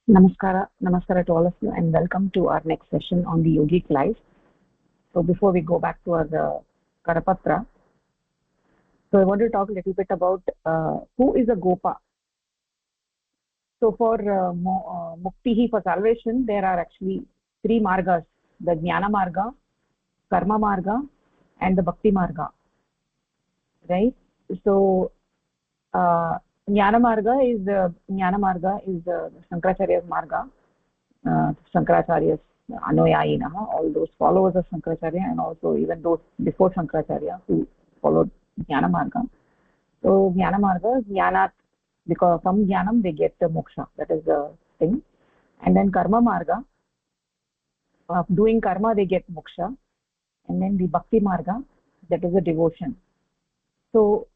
Namaskara to all of you, and welcome to our next session on the yogic life. So before we go back to our Karapatra, so I want to talk a little bit about who is a Gopa. So for Muktihi, for salvation, there are actually three margas: the Jnana Marga, Karma Marga, and the Bhakti Marga. Right? So Jnana Marga is Shankaracharya's Marga. Shankaracharya's Anuyayinah, all those followers of Shankaracharya, and also even those before Shankaracharya who followed Jnana Marga. So Jnana Marga, Jnanat, because from Jnanam they get the moksha, that is the thing. And then Karma Marga, of doing karma they get moksha. And then the Bhakti Marga, that is the devotion. So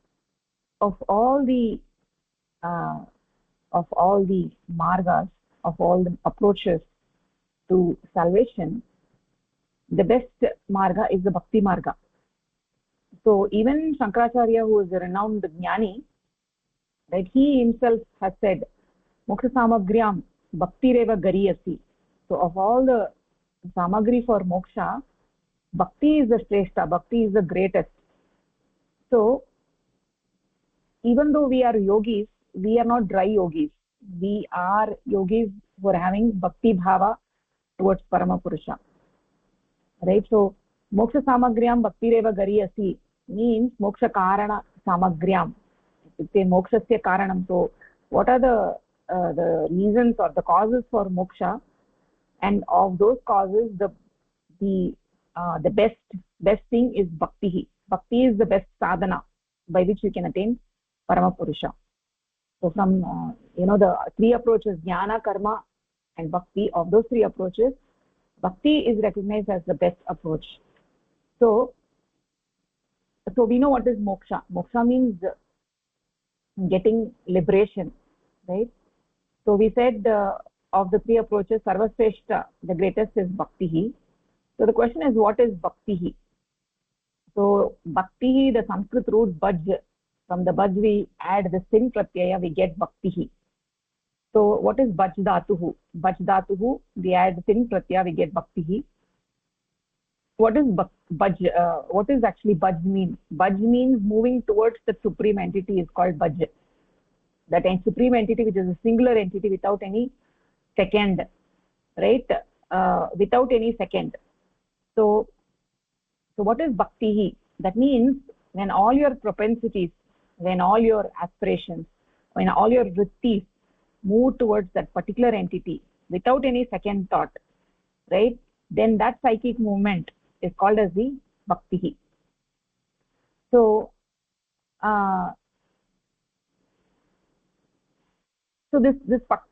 of all the margas, of all the approaches to salvation, the best marga is the Bhakti Marga. So even Shankaracharya, who is a renowned jnani, right, he himself has said, Moksha Samagriam Bhakti Reva Gariyasi. So of all the samagri for moksha, Bhakti is the Shrestha, Bhakti is the greatest. So even though we are yogis, we are not dry yogis. We are yogis who are having Bhakti Bhava towards Paramapurusha. Right? So Moksha Samagriam Bhakti Reva Gariyasi means Moksha Karana Samagriam. It's a Mokshasya Karanam. So what are the reasons or the causes for moksha? And of those causes, the best thing is Bhakti. Bhakti is the best sadhana by which you can attain Paramapurusha. So from the three approaches, Jnana, Karma, and Bhakti, of those three approaches, Bhakti is recognized as the best approach. So we know what is moksha. Moksha means getting liberation, right? So we said of the three approaches, Sarvasreshta, the greatest is Bhakti. So the question is, what is Bhakti? So Bhakti, the Sanskrit root Bhaj, from the Bhaj we add the sin pratyaya, we get Bhakti. So what is Bhaj Dhatuhu? Bhaj Dhatuhu, we add sin pratyaya, we get Bhakti. What is Bhaj? What is actually Bhaj mean? Bhaj means moving towards the supreme entity is called Bhaj. That supreme entity, which is a singular entity without any second, right? Without any second. So what is Bhakti? That means when all your propensities, when all your aspirations, when all your vrittis move towards that particular entity without any second thought, right? Then that psychic movement is called as the Bhakti. So this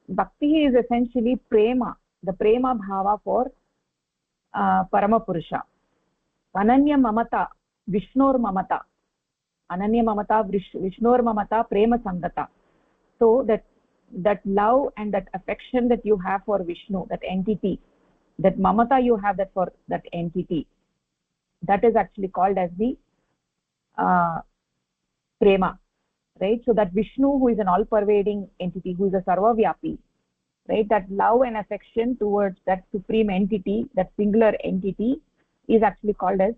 Bhakti is essentially prema, the prema bhava for Paramapurusha. Ananya mamata, Vishnor mamata. Ananya mamata, Vishnor mamata, prema sangata. So that love and that affection that you have for Vishnu, that entity, that mamata you have that for that entity, that is actually called as the prema, right? So that Vishnu, who is an all-pervading entity, who is a sarva-vyapi, right? That love and affection towards that supreme entity, that singular entity, is actually called as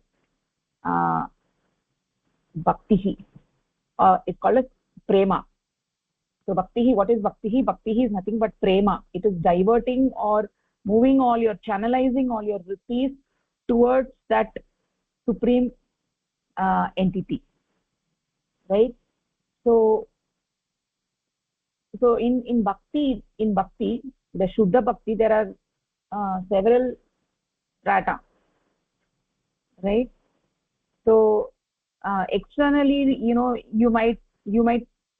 Bhakti. It's called as prema. So Bhakti, what is Bhakti? Bhakti is nothing but prema. It is diverting or moving all your, channelizing all your vrittis towards that supreme entity, right? So in Bhakti, the Shuddha Bhakti, there are several strata, right? So externally, you might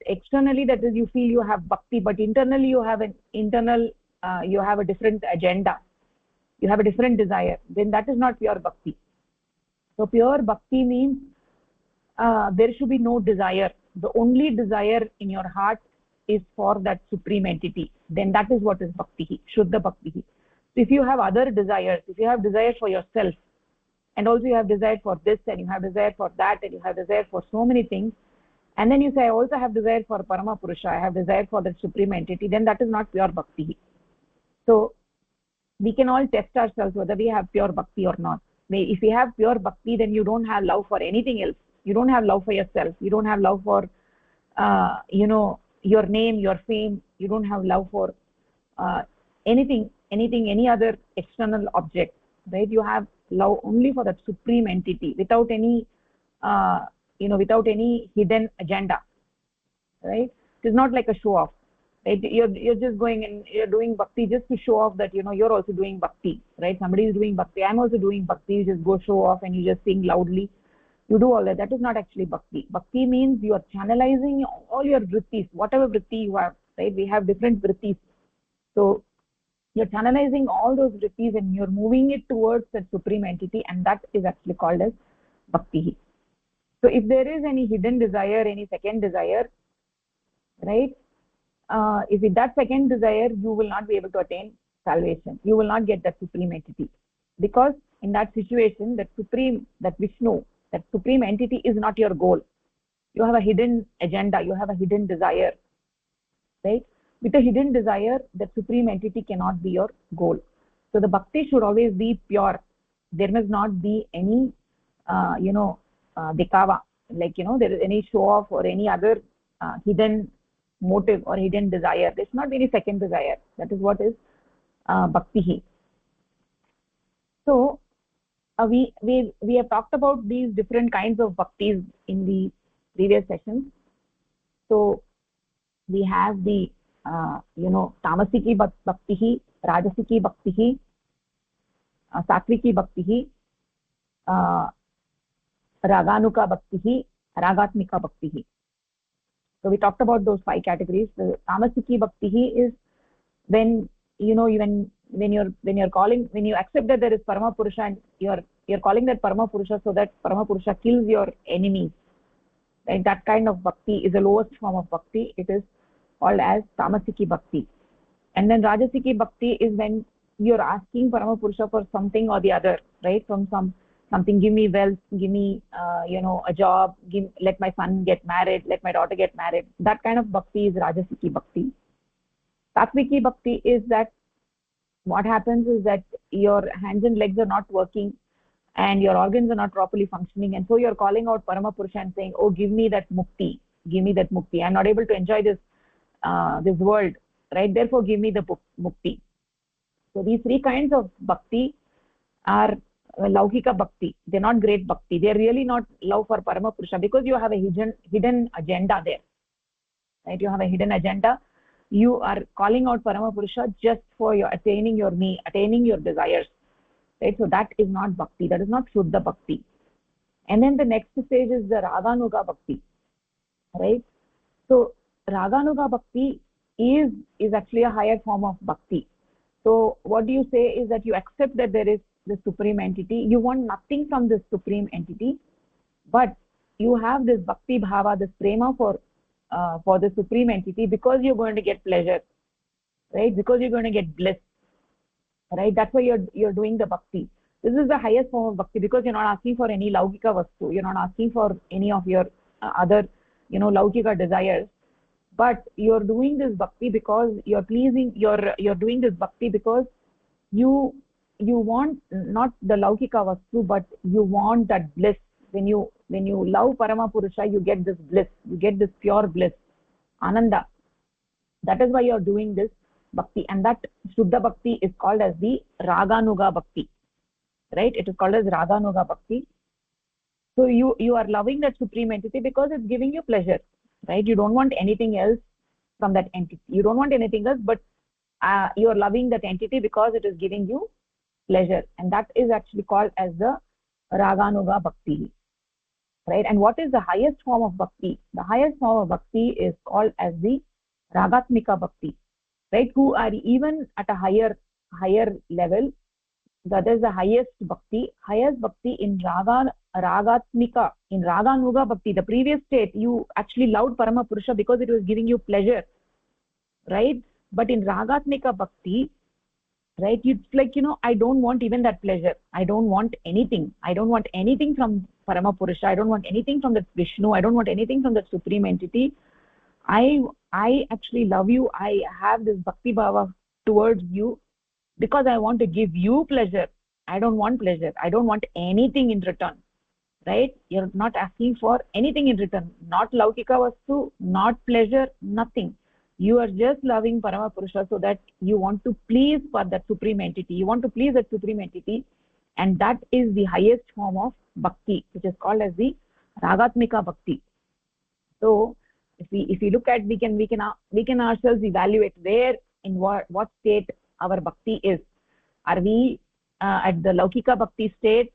externally, that is, you feel you have Bhakti, but internally you have you have a different agenda, you have a different desire. Then that is not pure Bhakti. So pure Bhakti means there should be no desire. The only desire in your heart is for that supreme entity. Then that is what is Bhakti, Shuddha Bhakti. So if you have other desires, if you have desires for yourself, and also you have desire for this, and you have desire for that, and you have desire for so many things, and then you say, I also have desire for Paramapurusha, I have desire for the supreme entity, then that is not pure Bhakti. So we can all test ourselves whether we have pure bhakti or not. If we have pure bhakti, then you don't have love for anything else. You don't have love for yourself. You don't have love for your name, your fame. You don't have love for uh, any other external object, right? You have love only for that supreme entity, without any without any hidden agenda, right? It is not like a show off, right? You're just going and you're doing bhakti just to show off that you're also doing bhakti, right? Somebody is doing bhakti, I'm also doing bhakti. You just go show off and you just sing loudly. You do all that. That is not actually bhakti. Bhakti means you are channelizing all your vrittis, whatever vritti you have, right? We have different vrittis. So you're channelizing all those vrittis and you're moving it towards that supreme entity, and that is actually called as bhakti. So if there is any hidden desire, any second desire, right, if with that second desire, you will not be able to attain salvation. You will not get that supreme entity, because in that situation, that Vishnu, that supreme entity is not your goal. You have a hidden agenda, you have a hidden desire, right? With a hidden desire, that supreme entity cannot be your goal. So the bhakti should always be pure. There must not be any dekava, like there is any show off or any other hidden motive or hidden desire. There should not be any second desire. That is what is bhakti. So we have talked about these different kinds of bhaktis in the previous sessions. So we have the tamasiki bhakti, rajasiki bhakti, satviki bhakti, raganuka bhakti, ragatmika bhakti. So we talked about those 5 categories. The tamasiki bhakti is when when you're calling, when you accept that there is Parama Purusha, and you're calling that Parama Purusha so that Parama Purusha kills your enemies. Right? That kind of bhakti is the lowest form of bhakti. It is called as tamasiki bhakti. And then rajasiki bhakti is when you're asking Parama Purusha for something or the other, right? From something, give me wealth, give me a job, let my son get married, let my daughter get married. That kind of bhakti is rajasiki bhakti. Satviki bhakti is that what happens is that your hands and legs are not working and your organs are not properly functioning, and so you're calling out Parama Purusha and saying, oh, give me that mukti, I'm not able to enjoy this world, right? Therefore give me the mukti. So these 3 kinds of bhakti are laukika bhakti. They're not great bhakti. They're really not love for Parama Purusha, because you have a hidden agenda there, right? You have a hidden agenda. You are calling out Parama Purusha just for attaining your need, attaining your desires, right? So that is not bhakti. That is not Shuddha bhakti. And then the next stage is the Raganuga bhakti, right? So Raganuga bhakti is actually a higher form of bhakti. So what do you say is that you accept that there is the supreme entity. You want nothing from this supreme entity, but you have this bhakti bhava, this prema for the supreme entity, because you're going to get pleasure, right? Because you're going to get bliss, right? That's why you're doing the bhakti. This is the highest form of bhakti, because you're not asking for any laukika vastu. You're not asking for any of your other laukika desires, but you're doing this bhakti because you're doing this bhakti because you want not the laukika vastu, but you want that bliss. When you love Parama Purusha, you get this bliss, you get this pure bliss, ananda. That is why you're doing this bhakti, and that Shuddha bhakti is called as the Raganuga bhakti, right? It is called as Raganuga bhakti. So you are loving that supreme entity because it's giving you pleasure, right? You don't want anything else from that entity. You don't want anything else, but you are loving that entity because it is giving you pleasure, and that is actually called as the Raganuga bhakti, right? And what is the highest form of bhakti? The highest form of bhakti is called as the Ragatmika bhakti, right? Who are even at a higher level. That is the highest bhakti. Highest bhakti in Ragatmika, in Raganuga bhakti, the previous state, you actually loved Parama Purusha because it was giving you pleasure, right? But in Ragatmika bhakti, right, it's like, I don't want even that pleasure. I don't want anything. I don't want anything from Parama Purusha. I don't want anything from that Vishnu. I don't want anything from that supreme entity. I actually love you. I have this bhakti bhava towards you, because I want to give you pleasure. I don't want pleasure, I don't want anything in return, right? You're not asking for anything in return, not laukika vastu, not pleasure, nothing. You are just loving parama purusha so that you want to please for that supreme entity, you want to please that supreme entity, and that is the highest form of bhakti, which is called as the ragatmika bhakti. So if we look at, we can ourselves evaluate where, in what state our bhakti is. Are we at the laukika bhakti state,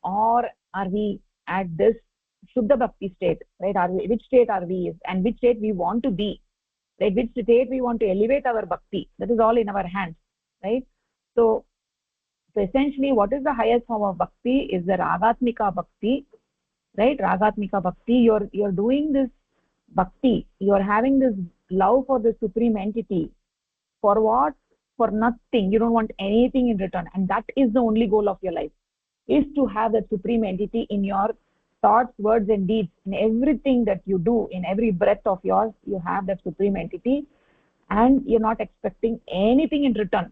or are we at this shuddha bhakti state, right? Which state are we, and which state we want to be, right? Which state we want to elevate our bhakti, that is all in our hands, right? So essentially, what is the highest form of bhakti is the ragatmika bhakti, right? Ragatmika bhakti, you're doing this bhakti, you're having this love for the supreme entity. For what? For nothing. You don't want anything in return, and that is the only goal of your life, is to have that supreme entity in your thoughts, words and deeds. In everything that you do, in every breath of yours, you have that supreme entity, and you're not expecting anything in return,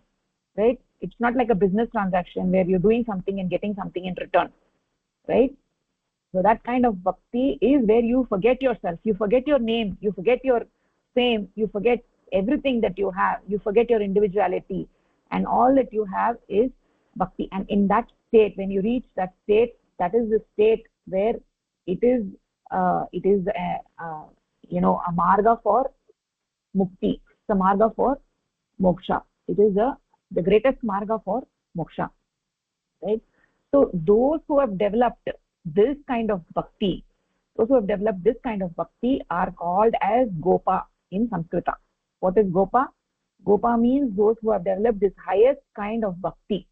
right? It's not like a business transaction where you're doing something and getting something in return, right? So that kind of bhakti is where you forget yourself, you forget your name, you forget your fame, you forget everything that you have, you forget your individuality, and all that you have is bhakti. And in that state, when you reach that state, that is the state where it is a marga for mukti, it's a marga for moksha, it is the greatest marga for moksha, right? So those who have developed this kind of bhakti, are called as gopa in Sanskrita. What is gopa? Gopa means those who have developed this highest kind of bhakti,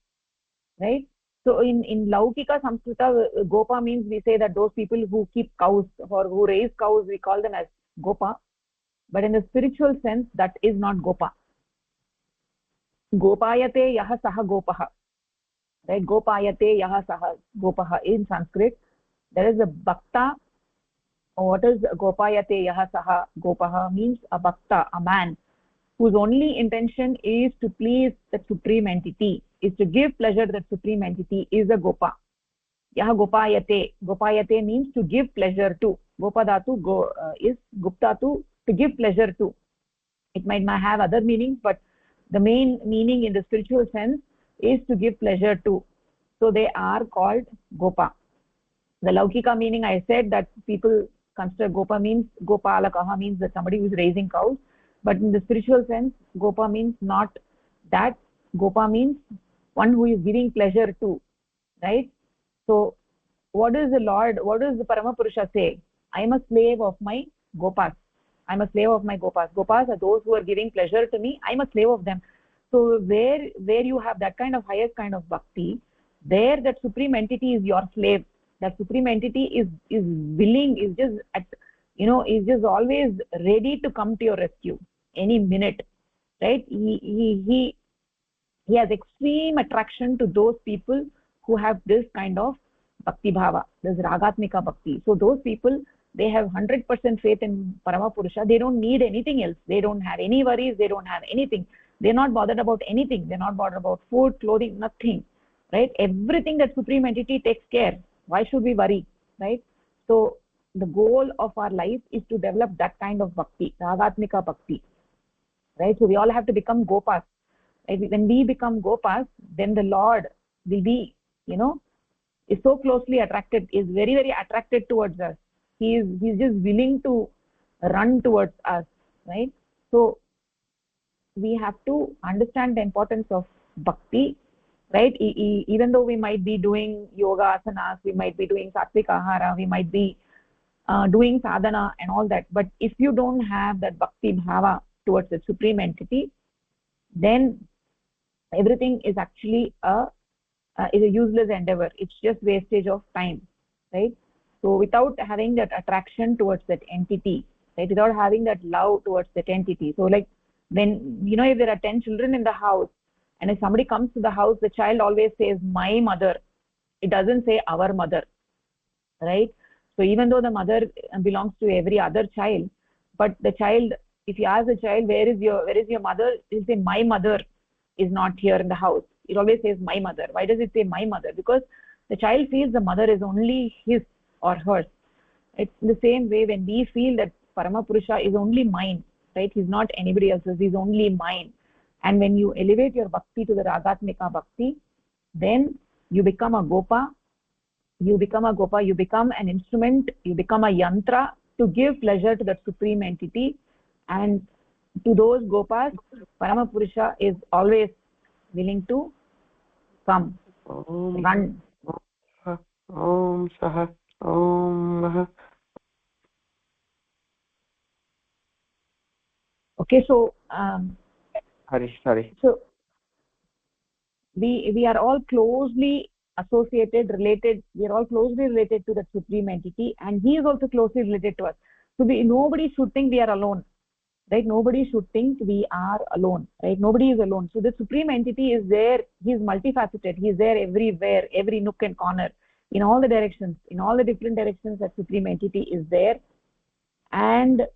right? So in laukika Sanskrita, gopa means, we say that those people who keep cows or who raise cows, we call them as gopa. But in the spiritual sense, that is not gopa. Gopayate yaha saha gopaha, right? Gopayate yaha saha gopaha in Sanskrit. There is a bhakta. What is gopayate yaha saha gopaha? Means a bhakta, a man whose only intention is to please the supreme entity, is to give pleasure to the supreme entity, is a gopa. Yaha gopayate means to give pleasure to. Gopa dhatu is gupta to give pleasure to. It might have other meanings, but the main meaning in the spiritual sense is to give pleasure to. So they are called gopa. The laukika meaning, I said that people consider gopa means gopalakaha, means that somebody who is raising cows. But in the spiritual sense, gopa means not that. Gopa means one who is giving pleasure to, right? So what does the Paramapurusha say? I am a slave of my gopas. I am a slave of my gopas. Gopas are those who are giving pleasure to me. I am a slave of them. So where you have that kind of highest kind of bhakti, there that supreme entity is your slave. That supreme entity is willing, is just always ready to come to your rescue any minute, right? He has extreme attraction to those people who have this kind of bhakti bhava, this ragatmika bhakti. So those people, they have 100% faith in Parama Purusha. They don't need anything else. They don't have any worries. They don't have anything. They're not bothered about anything. They're not bothered about food, clothing, nothing, right? Everything that supreme entity takes care. Why should we worry, right? So the goal of our life is to develop that kind of bhakti, ragatmika bhakti, right? So we all have to become gopas, right? When we become gopas, then the Lord will be, is so closely attracted, is very, very attracted towards us. He's just willing to run towards us, right? So we have to understand the importance of bhakti, right? Even though we might be doing yoga asanas, we might be doing sattvic ahara, we might be doing sadhana and all that, but if you don't have that bhakti bhava towards the supreme entity, then everything is actually is a useless endeavor. It's just wastage of time, right? So without having that attraction towards that entity, right, without having that love towards that entity, so like when, if there are 10 children in the house, and if somebody comes to the house, the child always says my mother, it doesn't say our mother, right? So even though the mother belongs to every other child, but the child, if you ask the child where is your mother, he'll say my mother is not here in the house, it always says my mother. Why does it say my mother? Because the child feels the mother is only his or hers. It's the same way when we feel that Paramapurusha is only mine, right? He's not anybody else's, he's only mine. And when you elevate your bhakti to the Ragatmika bhakti, then you become a Gopa, you become an instrument, you become a yantra to give pleasure to that supreme entity. And to those Gopas, Paramapurusha is always willing to come, run. Om Saha Om. Okay, so Hari. so we are all closely associated, related. We are all closely related to the supreme entity, and he is also closely related to us. So nobody should think we are alone, right? Nobody should think we are alone, right? Nobody is alone. So the supreme entity is there. He is multifaceted. He is there everywhere, every nook and corner, in all the directions, in all the different directions. That supreme entity is there, and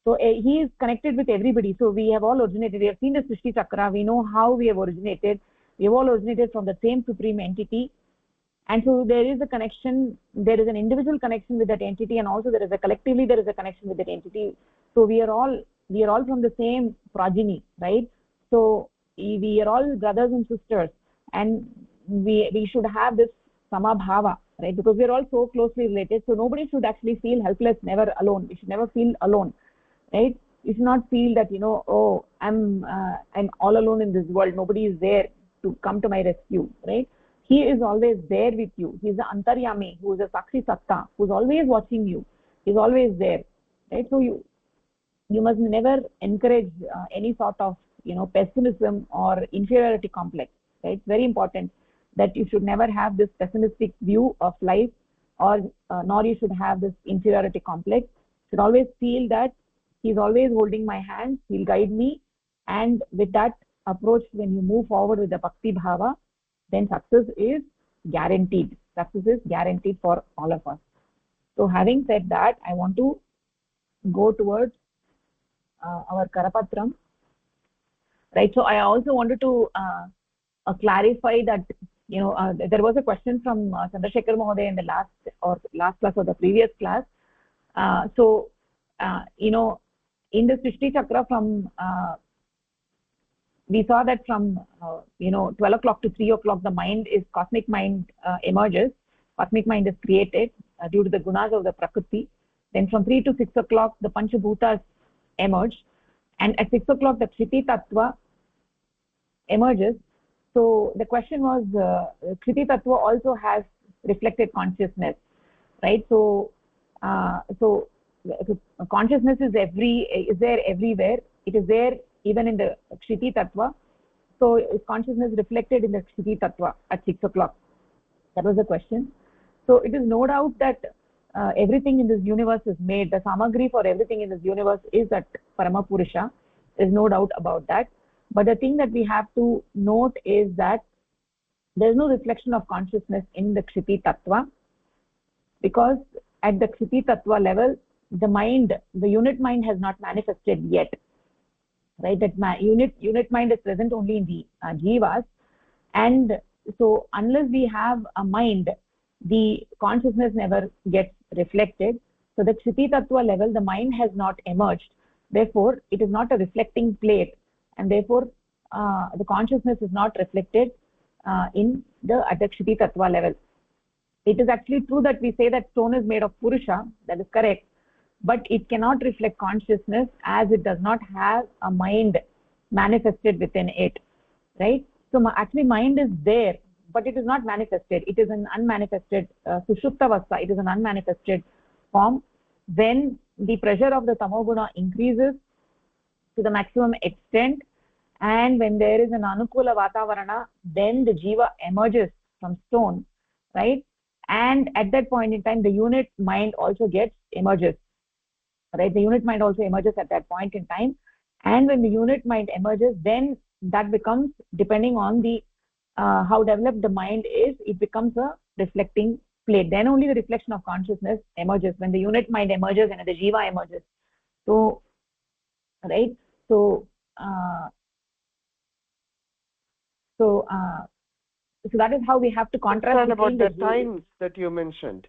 so he is connected with everybody. So we have all originated. We have seen the Shristi chakra. We know how we have originated. We have all originated from the same supreme entity. And so there is a connection. There is an individual connection with that entity, and also there is a collectively there is a connection with that entity. So we are all from the same progeny, right? So we are all brothers and sisters, and we should have this samabhava, right? Because we are all so closely related. So nobody should actually feel helpless, never alone. We should never feel alone, right? You should not feel that, oh, I'm all alone in this world, nobody is there to come to my rescue, right? He is always there with you. He is the antaryami, who is a sakshi satta, who is always watching you. He is always there, right? So you must never encourage any sort of pessimism or inferiority complex, right? It's very important that you should never have this pessimistic view of life, or nor you should have this inferiority complex. You should always feel that he's always holding my hand, he'll guide me. And with that approach, when you move forward with the bhakti bhava, then success is guaranteed. Success is guaranteed for all of us. So having said that, I want to go towards our Karapatram, right? So I also wanted to clarify that there was a question from Chandrasekhar Mahoday in the last class or the previous class. In the Shristi chakra, from we saw that from 12 o'clock to 3 o'clock, the cosmic mind emerges. Cosmic mind is created due to the gunas of the prakriti. Then from 3 to 6 o'clock, the panchabhutas emerge, and at 6 o'clock, the kshiti tattva emerges. So the question was, kshiti tattva also has reflected consciousness, right? So consciousness is there everywhere. It is there even in the kshiti tattva. So is consciousness reflected in the kshiti tattva at 6 o'clock? That was the question. So it is no doubt that everything in this universe is made. The samagri for everything in this universe is that Paramapurusha. There is no doubt about that. But the thing that we have to note is that there is no reflection of consciousness in the kshiti tattva, because at the kshiti tattva level, the unit mind has not manifested yet, right? That unit mind is present only in the jivas, and so unless we have a mind, the consciousness never gets reflected. So the kshiti tattva level, the mind has not emerged, therefore it is not a reflecting plate, and therefore the consciousness is not reflected at the kshiti tattva level. It is actually true that we say that stone is made of purusha, that is correct, but it cannot reflect consciousness as it does not have a mind manifested within it, right? So actually mind is there, but it is not manifested. It is an unmanifested sushupta avastha. It is an unmanifested form. When the pressure of the tamoguna increases to the maximum extent, and when there is an anukula vatavarana, then the jiva emerges from stone, right? And at that point in time, the unit mind also emerges, right? The unit mind also emerges at that point in time. And when the unit mind emerges, then that becomes, depending on the how developed the mind is, it becomes a reflecting plate. Then only the reflection of consciousness emerges, when the unit mind emerges and the jiva emerges. So right, so So that is how we have to contrast Understand between about the times that you mentioned.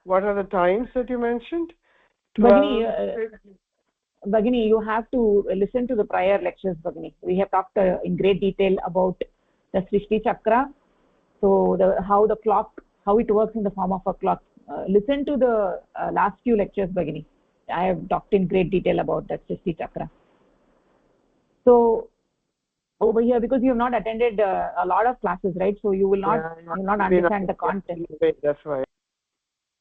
What are the times that you mentioned? 12. Bhagini, you have to listen to the prior lectures, Bhagini. We have talked in great detail about the Shristi chakra. So how the clock, how it works in the form of a clock. Listen to the last few lectures, Bhagini. I have talked in great detail about that Shristi chakra. So over here, because you have not attended a lot of classes, right? So you will not understand the content. That's why.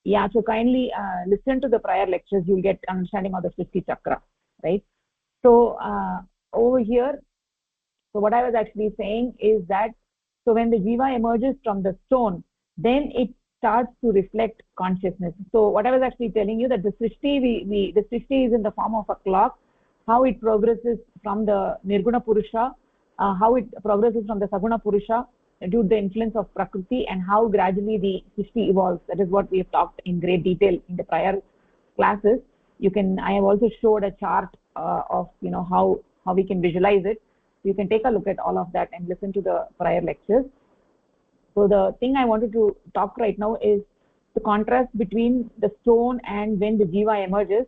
Yeah, so kindly listen to the prior lectures. You'll get understanding of the Shristi chakra, right? So over here, so what I was actually saying is that, so when the jiva emerges from the stone, then it starts to reflect consciousness. So what I was actually telling you, that the Srishti, the Srishti is in the form of a clock, how it progresses from the Nirguna Purusha, how it progresses from the Saguna Purusha due to the influence of Prakriti, and how gradually the Srishti evolves. That is what we have talked in great detail in the prior classes. I have also showed a chart of how we can visualize it. You can take a look at all of that and listen to the prior lectures. So the thing I wanted to talk right now is the contrast between the stone and when the jiva emerges.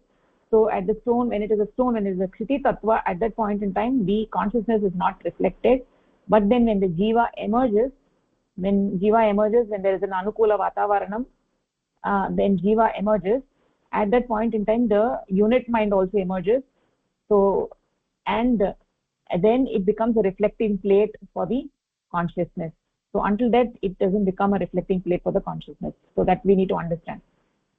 So at the stone, when it is a stone, when it is a Kshiti Tattva, at that point in time, the consciousness is not reflected. But then when the jiva emerges, when there is an Anukula Vatavaranam, then jiva emerges. At that point in time, the unit mind also emerges. So, and then it becomes a reflecting plate for the consciousness. So until that, it doesn't become a reflecting plate for the consciousness. So that we need to understand.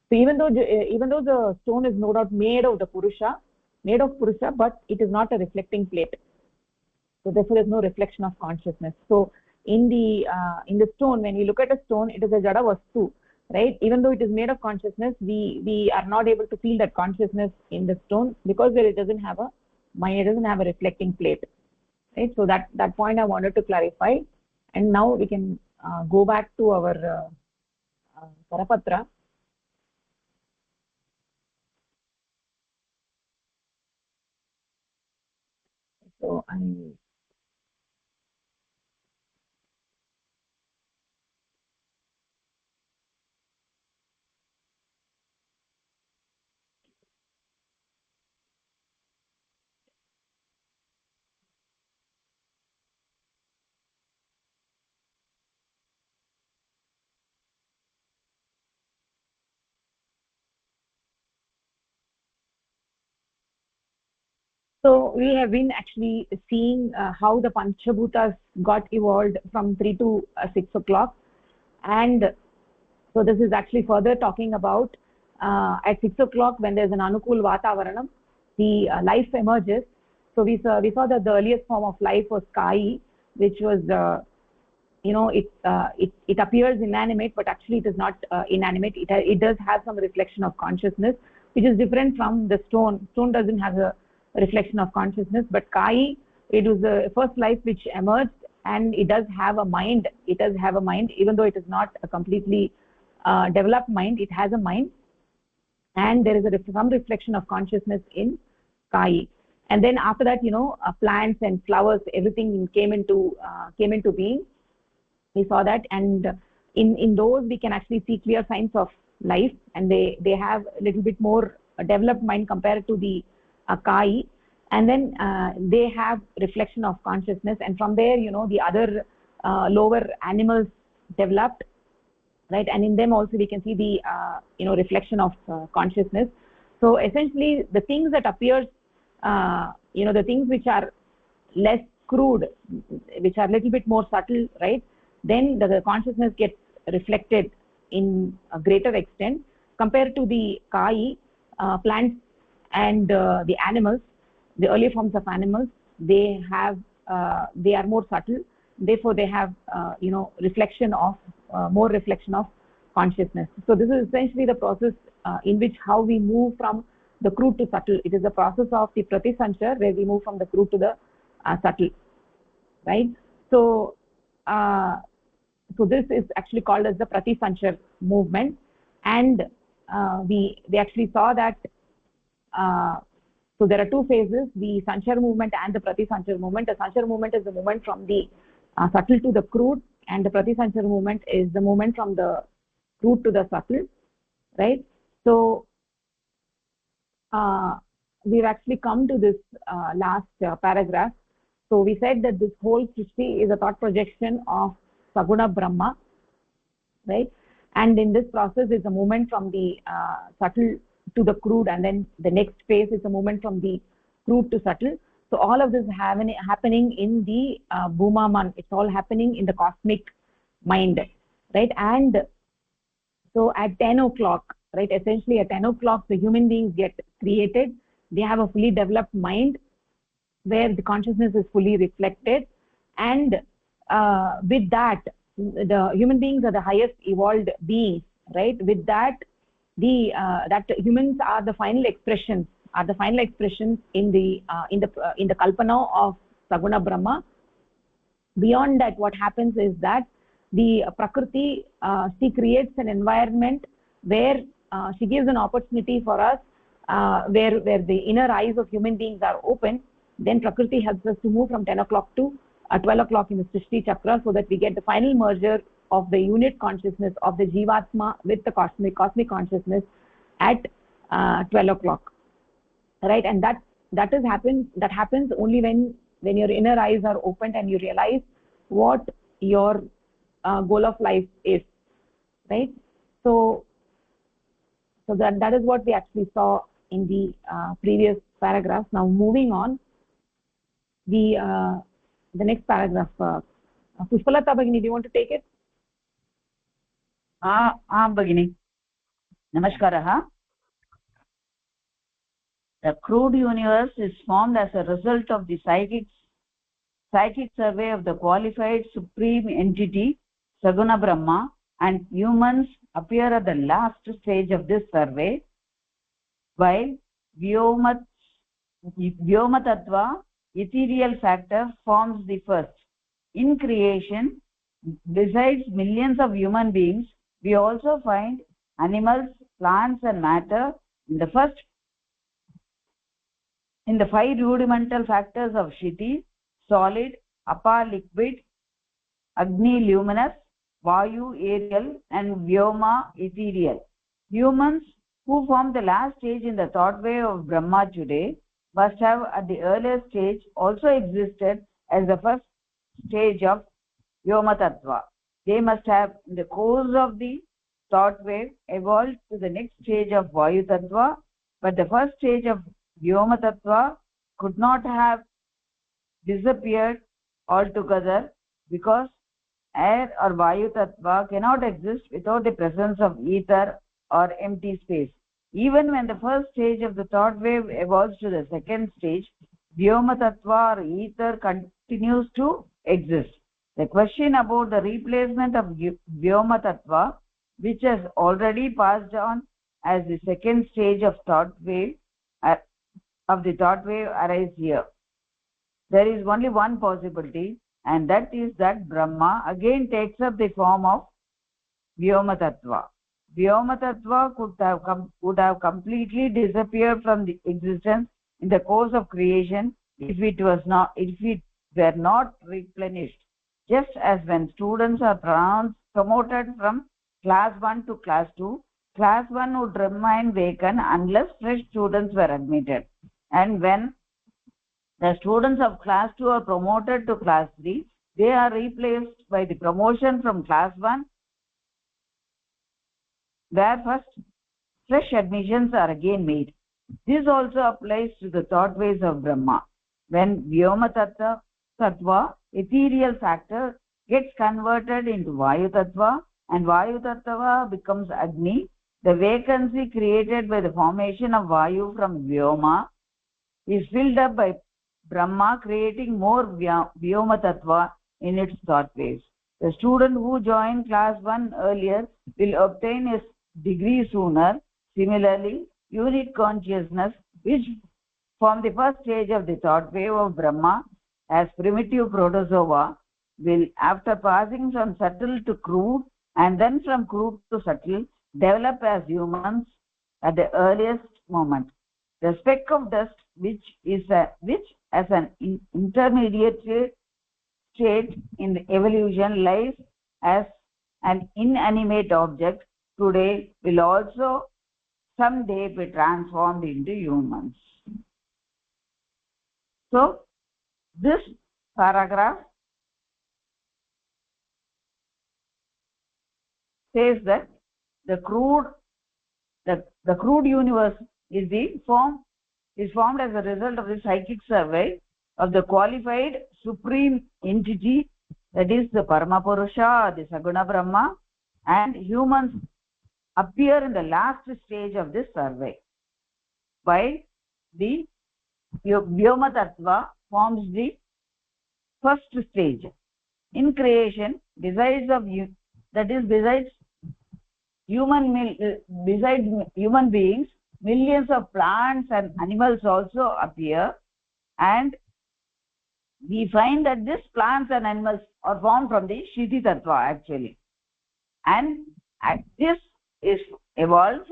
So even though the stone is no doubt made of Purusha, but it is not a reflecting plate. So therefore, there is no reflection of consciousness. So in the stone, when we look at a stone, it is a jada vastu, right? Even though it is made of consciousness, we are not able to feel that consciousness in the stone because it doesn't have a mind, it doesn't have a reflecting plate, right? So that point I wanted to clarify. And now we can go back to our Karapatra. So So we have been actually seeing how the Panchabhutas got evolved from 3 to 6 o'clock. And so this is actually further talking about at 6 o'clock when there's an Anukul Vatavaranam, the life emerges. So we saw that the earliest form of life was Kai, which was, it appears inanimate, but actually it is not inanimate. It does have some reflection of consciousness, which is different from the stone. Stone doesn't have a reflection of consciousness, but Kai, it was the first life which emerged, and it does have a mind. Even though it is not a completely developed mind, it has a mind, and there is some reflection of consciousness in Kai. And then after that, plants and flowers, everything came into being. We saw that, and in those we can actually see clear signs of life, and they have a little bit more developed mind compared to the Kai, and then they have reflection of consciousness, and from there the other lower animals developed, right? And in them also we can see the reflection of consciousness. So essentially the things that appears, the things which are less crude, which are a little bit more subtle, right? Then the consciousness gets reflected in a greater extent compared to the Kai, plants and the animals, the earlier forms of animals. They are more subtle, therefore they have reflection of more reflection of consciousness. So this is essentially the process in which how we move from the crude to subtle. It is the process of the pratisanchar, where we move from the crude to the subtle, right? So this is actually called as the pratisanchar movement, and we actually saw that so there are two phases, the sanchar movement and the pratisanchar movement. The sanchar movement is the movement from the subtle to the crude, and the Pratisanchara movement is the movement from the crude to the subtle, right? So we've actually come to this last paragraph. So we said that this whole Shristi is a thought projection of Saguna Brahma, right? And in this process is a movement from the subtle to the crude, and then the next phase is a movement from the crude to subtle. So all of this happening in the Bhumaman. It's all happening in the cosmic mind, right? And so at 10 o'clock, right, essentially at 10 o'clock, the human beings get created. They have a fully developed mind where the consciousness is fully reflected, and with that, the human beings are the highest evolved beings, right? With that, that humans are the final expressions, in the kalpana of Saguna Brahma. Beyond that, what happens is that the Prakriti, she creates an environment where she gives an opportunity for us, where the inner eyes of human beings are open. Then Prakriti helps us to move from 10 o'clock to 12 o'clock in the Shristi chakra, so that we get the final merger of the unit consciousness of the Jivatma with the cosmic consciousness at 12 o'clock, right? And that happens only when your inner eyes are opened and you realize what your goal of life is, right? So that is what we actually saw in the previous paragraph. Now moving on, the next paragraph, Pushpalata Bhagini, do you want to take it? Bhagini. Namaskaraha. The crude universe is formed as a result of the psychic survey of the qualified supreme entity, Saguna Brahma, and humans appear at the last stage of this survey, while Vyoma Tattva, ethereal factor, forms the first. In creation, besides millions of human beings, we also find animals, plants, and matter in the 5 rudimental factors of Shiti: solid, Apa liquid, Agni luminous, Vayu aerial, and Vyoma ethereal. Humans, who form the last stage in the thought wave of Brahma today, must have at the earlier stage also existed as the first stage of Vyoma Tattva. They must have, in the course of the thought wave, evolved to the next stage of Vayu Tattva, but the first stage of Vyoma Tattva could not have disappeared altogether, because air or Vayu Tattva cannot exist without the presence of ether or empty space. Even when the first stage of the thought wave evolves to the second stage, Vyoma Tattva or ether continues to exist. The question about the replacement of Vyoma Tattva, which has already passed on as the second stage of thought wave, arises here. There is only one possibility, and that is that Brahma again takes up the form of Vyoma Tattva. Vyoma Tattva would have completely disappeared from the existence in the course of creation if it were not replenished. Just as when students are promoted from class 1 to class 2, class 1 would remain vacant unless fresh students were admitted. And when the students of class 2 are promoted to class 3, they are replaced by the promotion from class 1, where first fresh admissions are again made. This also applies to the thought waves of Brahma. When Vyoma Tattva, ethereal factor, gets converted into Vayu Tattva, and Vayu Tattva becomes Agni, the vacancy created by the formation of Vayu from Vyoma is filled up by Brahma, creating more Vyoma Tattva in its thought waves. The student who joined class 1 earlier will obtain his degree sooner. Similarly, unit consciousness, which form the first stage of the thought wave of Brahma as primitive protozoa, will, after passing from subtle to crude and then from crude to subtle, develop as humans at the earliest moment. The speck of dust, which as an intermediate state in the evolution lies as an inanimate object today will also someday be transformed into humans. So this paragraph says that the crude universe is formed as a result of the psychic survey of the qualified supreme entity, that is the Paramapurusha, the Saguna Brahma, and humans appear in the last stage of this survey, while the Vyoma Tattva forms the first stage. In creation, besides human beings, millions of plants and animals also appear, and we find that these plants and animals are formed from the Shristi Tattva actually, and this is evolved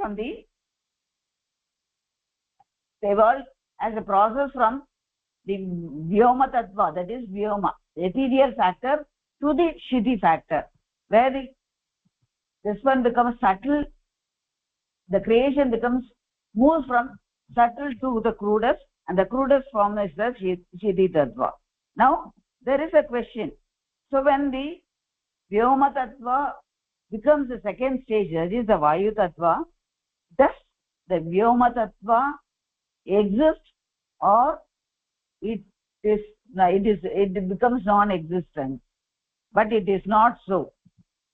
as a process from the Vyoma Tattva, that is Vyoma, the ethereal factor, to the Shristi factor, where this one becomes subtle. The creation moves from subtle to the crudest, and the crudest form is the Shristi Tattva. Now there is a question. So when the Vyoma Tattva becomes the second stage, that is the Vayu Tattva, does the Vyoma Tattva exist, or it becomes non-existent? But it is not so.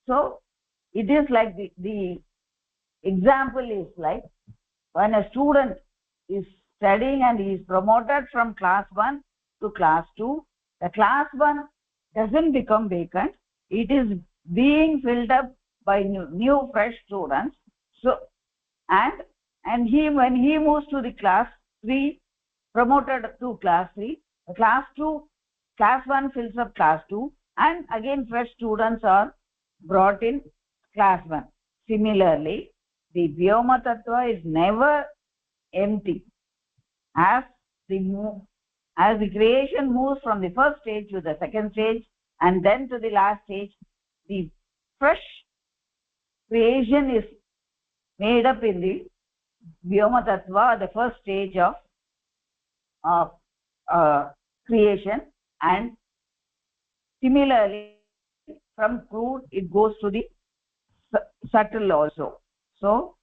So it is like the example is like when a student is studying and he is promoted from class 1 to class 2, the class 1 doesn't become vacant. It is being filled up by new fresh students. So and when he moves to the class 3, promoted to class 3, class 1 fills up class 2, and again fresh students are brought in class 1. Similarly, the Vyoma Tattva is never empty. As the creation moves from the first stage to the second stage and then to the last stage, the fresh creation is made up in the Vyoma Tattva, the first stage of creation, and similarly from crude it goes to the subtle also. So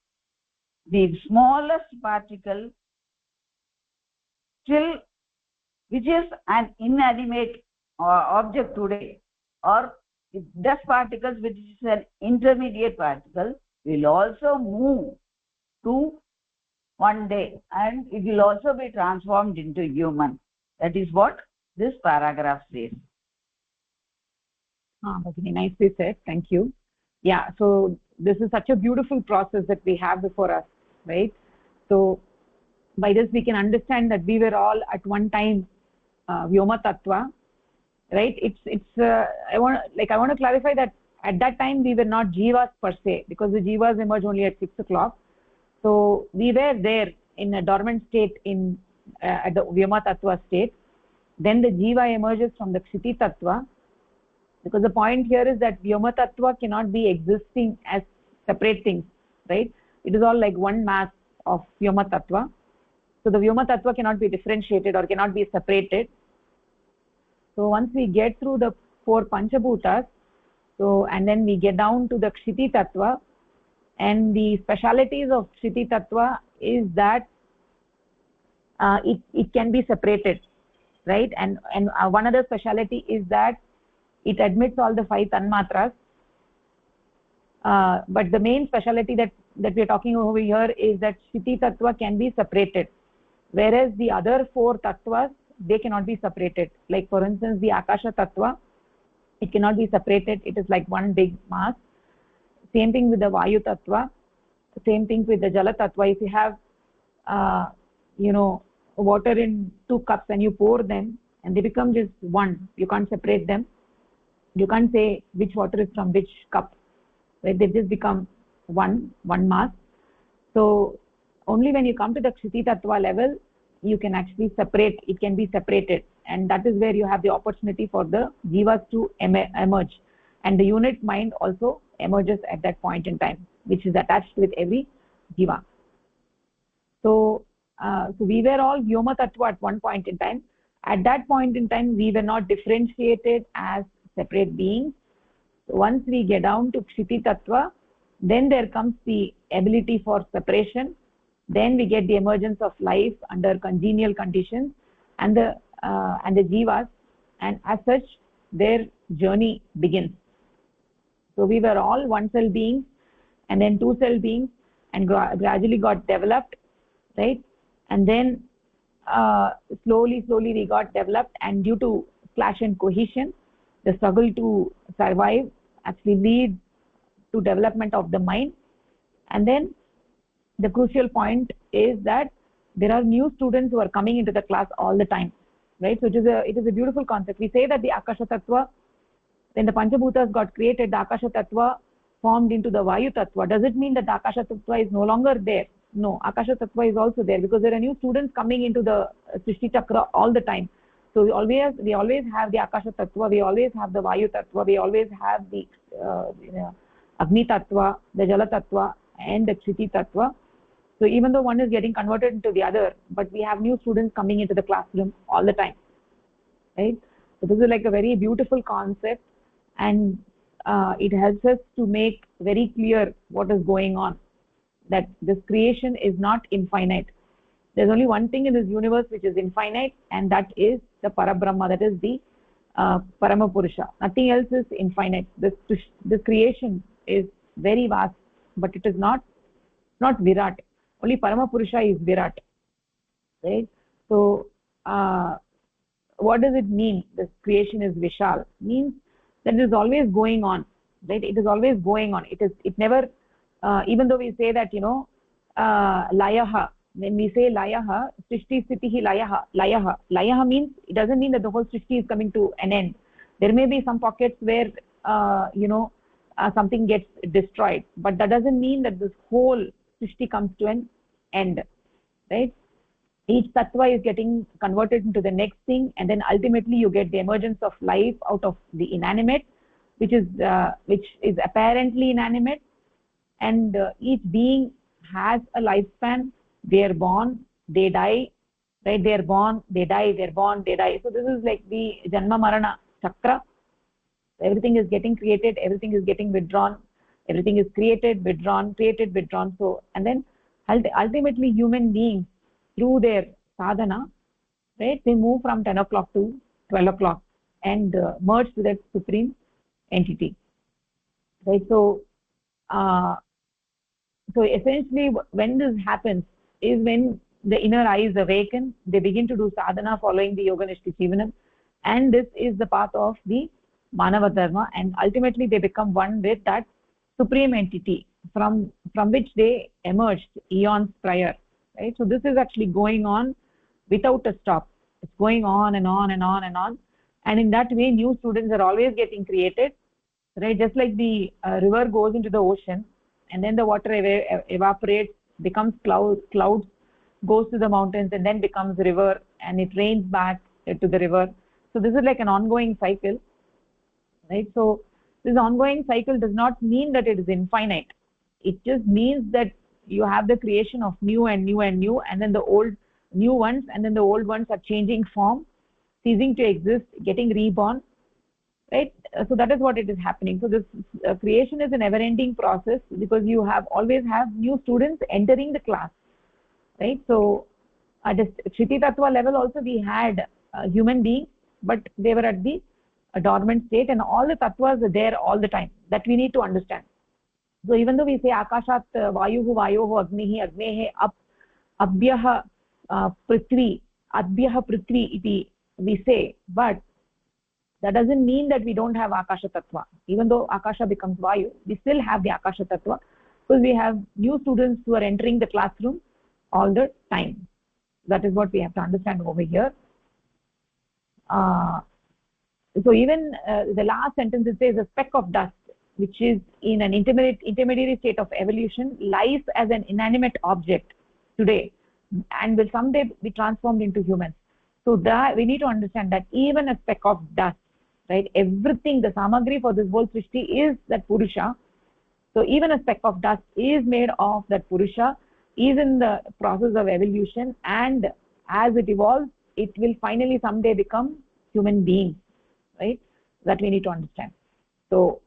the smallest particle, still, which is an inanimate object today, or dust particles, which is an intermediate particle, will also move to one day, and it will also be transformed into human. That is what this paragraph says. Bhagini, nicely said. Thank you. Yeah, so this is such a beautiful process that we have before us, right? So by this we can understand that we were all at one time Vyoma Tattva, right? I want to clarify that at that time we were not jivas per se, because the jivas emerge only at 6 o'clock. So we were there in a dormant state at the Vyoma Tattva state. Then the jiva emerges from the Shristi Tattva, because the point here is that Vyoma Tattva cannot be existing as separate things, right? It is all like one mass of Vyoma Tattva. So the Vyoma Tattva cannot be differentiated or cannot be separated. So once we get through the 4 Panchabhutas, and then we get down to the Shristi Tattva, and the specialities of Shristi Tattva is that it can be separated, right? And one other speciality is that it admits all the 5 tanmatras. But the main speciality that we are talking over here is that Shristi Tattva can be separated, whereas the other 4 tattvas, they cannot be separated. Like for instance, the Akasha Tattva, it cannot be separated. It is like one big mass. Same thing with the Vayu Tattva. Same thing with the Jala Tattva. If you have water in 2 cups and you pour them and they become just one, you can't separate them. You can't say which water is from which cup, right? They just become one mass. So only when you come to the Shristi Tattva level, you can actually separate. It can be separated, and that is where you have the opportunity for the jivas to emerge. and the unit mind also emerges at that point in time, which is attached with every jiva. So we were all Vyoma Tattva at one point in time. At that point in time, we were not differentiated as separate beings. So once we get down to Kshiti Tattva, then there comes the ability for separation. Then we get the emergence of life under congenial conditions, and the jivas, and as such, their journey begins. So we were all one cell beings, and then two cell beings, and gradually got developed, right? And then slowly we got developed, and due to clash and cohesion, the struggle to survive actually leads to development of the mind. And then the crucial point is that there are new students who are coming into the class all the time, right? So it is a beautiful concept. We say that the Akasha Tattva, when the Panchabhutas got created, the Akasha Tattva formed into the Vayu Tattva. Does it mean that the Akasha Tattva is no longer there? No, Akasha Tattva is also there, because there are new students coming into the Shristi chakra all the time. So we always have the Akasha Tattva, we always have the Vayu Tattva, we always have the Agni Tattva, the Jala Tattva, and the Kshiti Tattva. So even though one is getting converted into the other, but we have new students coming into the classroom all the time, right? So this is like a very beautiful concept, and it helps us to make very clear what is going on, that this creation is not infinite. There's only one thing in this universe which is infinite, and that is the Parabrahma, that is the Paramapurusha. Nothing else is infinite. This creation is very vast, but it is not Virat. Only Paramapurusha is Virat, right? So what does it mean, this creation is Vishal? Means that it is always going on, right? It is always going on. It never, even though we say that, layaha, when we say layaha, Srishti Sthitihi layaha means, it doesn't mean that the whole Srishti is coming to an end. There may be some pockets where something gets destroyed, but that doesn't mean that this whole Srishti comes to an end, right? Each tattva is getting converted into the next thing, and then ultimately you get the emergence of life out of the inanimate, which is apparently inanimate, and each being has a lifespan. They are born, they die, right? They are born, they die, they are born, they die. So this is like the Janma Marana chakra. Everything is getting created, everything is getting withdrawn, everything is created, withdrawn, created, withdrawn. So, and then ultimately human beings, through their sadhana, right, they move from 10 o'clock to 12 o'clock and merge to that supreme entity, right? So essentially when this happens is when the inner eyes awaken, they begin to do sadhana following the Yoganishti Jivanam, and this is the path of the Manava Dharma, and ultimately they become one with that supreme entity from which they emerged eons prior, right? So this is actually going on without a stop. It's going on and on and on and on, and in that way new students are always getting created, right? Just like the river goes into the ocean, and then the water evaporates, becomes clouds, goes to the mountains, and then becomes river, and it rains back to the river. So this is like an ongoing cycle, right? So this ongoing cycle does not mean that it is infinite. It just means that you have the creation of new and new and new, and then the old new ones, and then the old ones are changing form, ceasing to exist, getting reborn, right? So that is what it is happening. So this creation is a never ending process, because you always have new students entering the class, right? So at the Kshiti Tattva level also we had human beings, but they were at the dormant state, and all the tattvas are there all the time. That we need to understand. So even though we say Akashat Vayuhu Vayohu Agnihi Agnehe Abhyah Prithvi iti we say, but that doesn't mean that we don't have Akasha Tattva. Even though Akasha becomes Vayu, we still have the Akasha Tattva, because we have new students who are entering the classroom all the time. That is what we have to understand over here. So even the last sentence, it says a speck of dust, which is in an intermediary state of evolution, lies as an inanimate object today, and will someday be transformed into humans. So that we need to understand that even a speck of dust, right? Everything, the samagri for this whole Srishti is that Purusha. So even a speck of dust is made of that Purusha, is in the process of evolution, and as it evolves, it will finally someday become human being, right? That we need to understand. So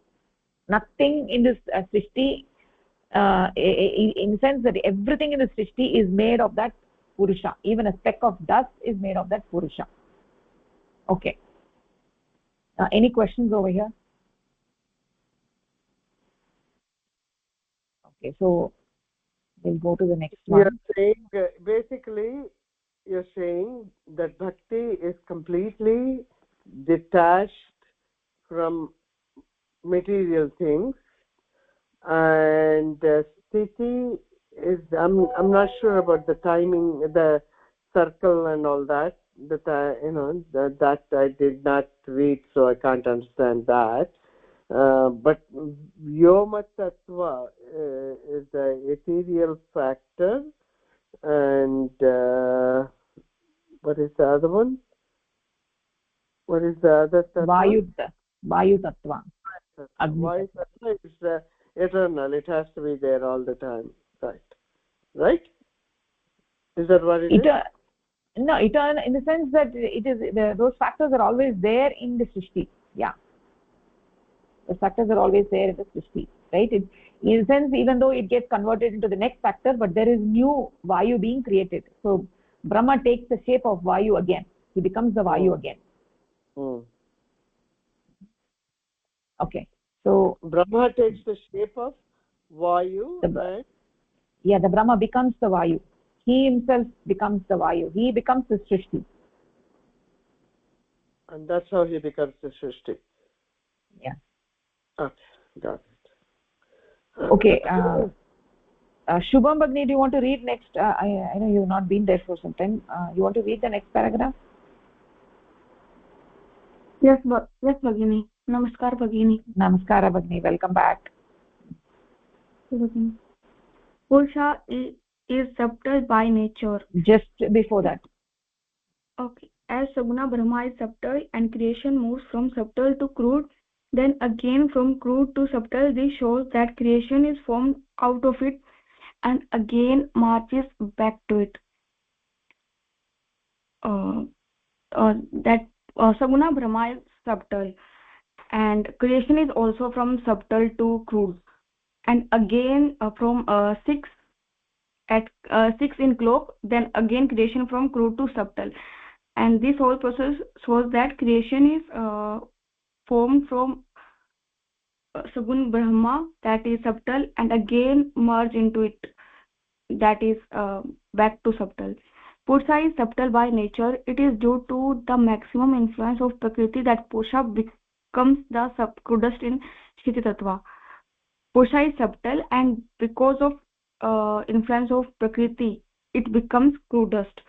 nothing in this Srishti, in the sense that everything in the Srishti is made of that Purusha. Even a speck of dust is made of that Purusha. Okay. Any questions over here? Okay, so we'll go to the next one. You're saying, basically, you're saying that bhakti is completely detached from material things, and sthiti is, I'm not sure about the timing, the circle and all that. That I did not read, so I can't understand that. But Vyoma Tattva is the ethereal factor, and what is the other one? What is the other Tattva? Vayu Tattva. Vayu Tattva is eternal. It has to be there all the time. Right? Is that what it is? No, eternal in the sense that it is those factors are always there in the Srishti. Yeah. The factors are always there in the Srishti, right? In a sense, even though it gets converted into the next factor, but there is new Vayu being created. So Brahma takes the shape of Vayu again. He becomes the Vayu again. Okay. So Brahma takes the shape of Vayu. The Brahma becomes the Vayu. He himself becomes the Vayu. He becomes the Srishti. And that's how he becomes the Shristi. Yeah. Okay, got it. Okay. Shubham Bhagni, do you want to read next? I know you've not been there for some time. You want to read the next paragraph? Yes, Bhagini. Namaskar, Bhagini. Namaskara, Bhagni. Welcome back. Purusha is subtle by nature. Just before that. Okay. As Saguna Brahma is subtle and creation moves from subtle to crude, then again from crude to subtle, this shows that creation is formed out of it and again marches back to it. Saguna Brahma is subtle and creation is also from subtle to crude, and again from 6 in cloak, then again creation from crude to subtle, and this whole process shows that creation is formed from Sagun Brahma, that is subtle, and again merge into it, that is back to subtle. Purusha is subtle by nature. It is due to the maximum influence of Prakriti that Purusha becomes the crudest in Shiti Tattva. Purusha is subtle, and because of influence of Prakriti, it becomes crudest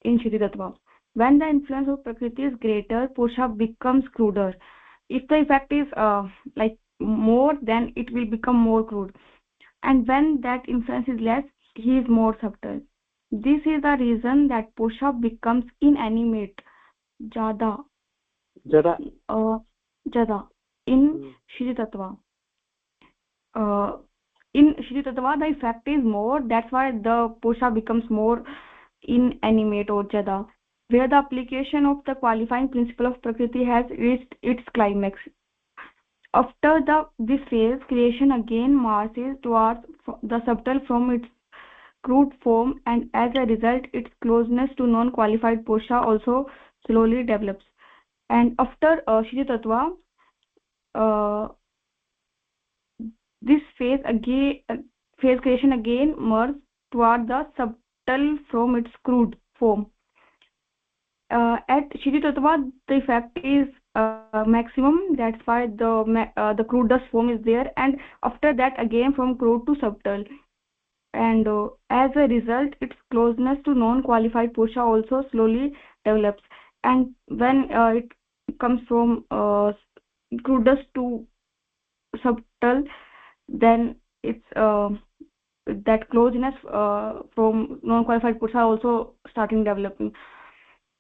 in Shiti Tattva. When the influence of Prakriti is greater, Purusha becomes cruder. If the effect is like more, then it will become more crude. And when that influence is less, he is more subtle. This is the reason that Purusha becomes inanimate, Jada, Jada, in Shri Tattva. In Shri Tattva, the effect is more, that's why the Purusha becomes more inanimate or Jada, where the application of the qualifying principle of Prakriti has reached its climax. After this phase, creation again marches towards the subtle from its crude form, and as a result, its closeness to non-qualified Purusha also slowly develops. And after Shri Tattva, this phase creation again merges toward the subtle from its crude form. At Shri Tattva, the effect is maximum. That's why the crudest form is there, and after that again from crude to subtle. And as a result, its closeness to non-qualified Purusha also slowly develops. And when it comes from crudest to subtle, then it's that closeness from non-qualified Purusha also starting developing.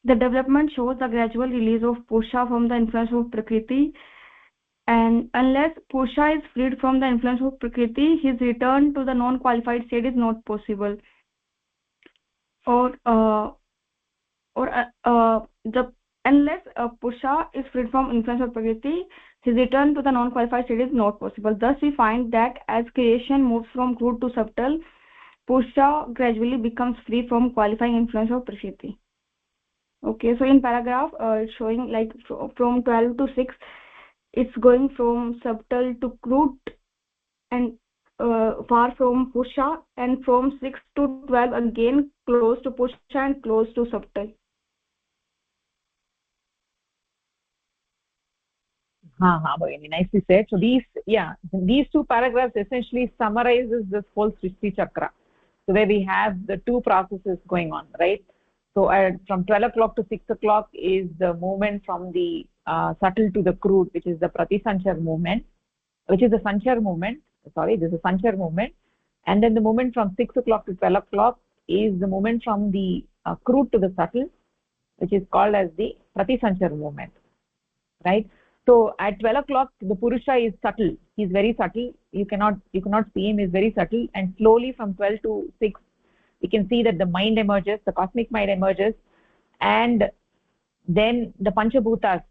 The development shows the gradual release of Purusha from the influence of Prakriti, and unless Purusha is freed from the influence of Prakriti, his return to the non-qualified state is not possible. Or the unless Purusha is freed from influence of Prakriti, his return to the non-qualified state is not possible. Thus, we find that as creation moves from crude to subtle, Purusha gradually becomes free from qualifying influence of Prakriti. Okay, so in paragraph, it's showing like from 12 to 6, it's going from subtle to crude and far from Purusha, and from 6 to 12 again close to Purusha and close to subtle. Bhavini, nicely said. So these two paragraphs essentially summarizes this whole Shristi chakra. So where we have the two processes going on, right? So from 12 o'clock to 6 o'clock is the movement from the subtle to the crude, which is the Pratisanchar movement, which is the Sanchar movement. Sorry, this is Sanchar movement. And then the movement from 6 o'clock to 12 o'clock is the movement from the crude to the subtle, which is called as the Pratisanchar movement, right? So at 12 o'clock the Purusha is subtle, he is very subtle, you cannot see him, he is very subtle, and slowly from 12 to 6 we can see that the mind emerges, the cosmic mind emerges, and then the panchabhutas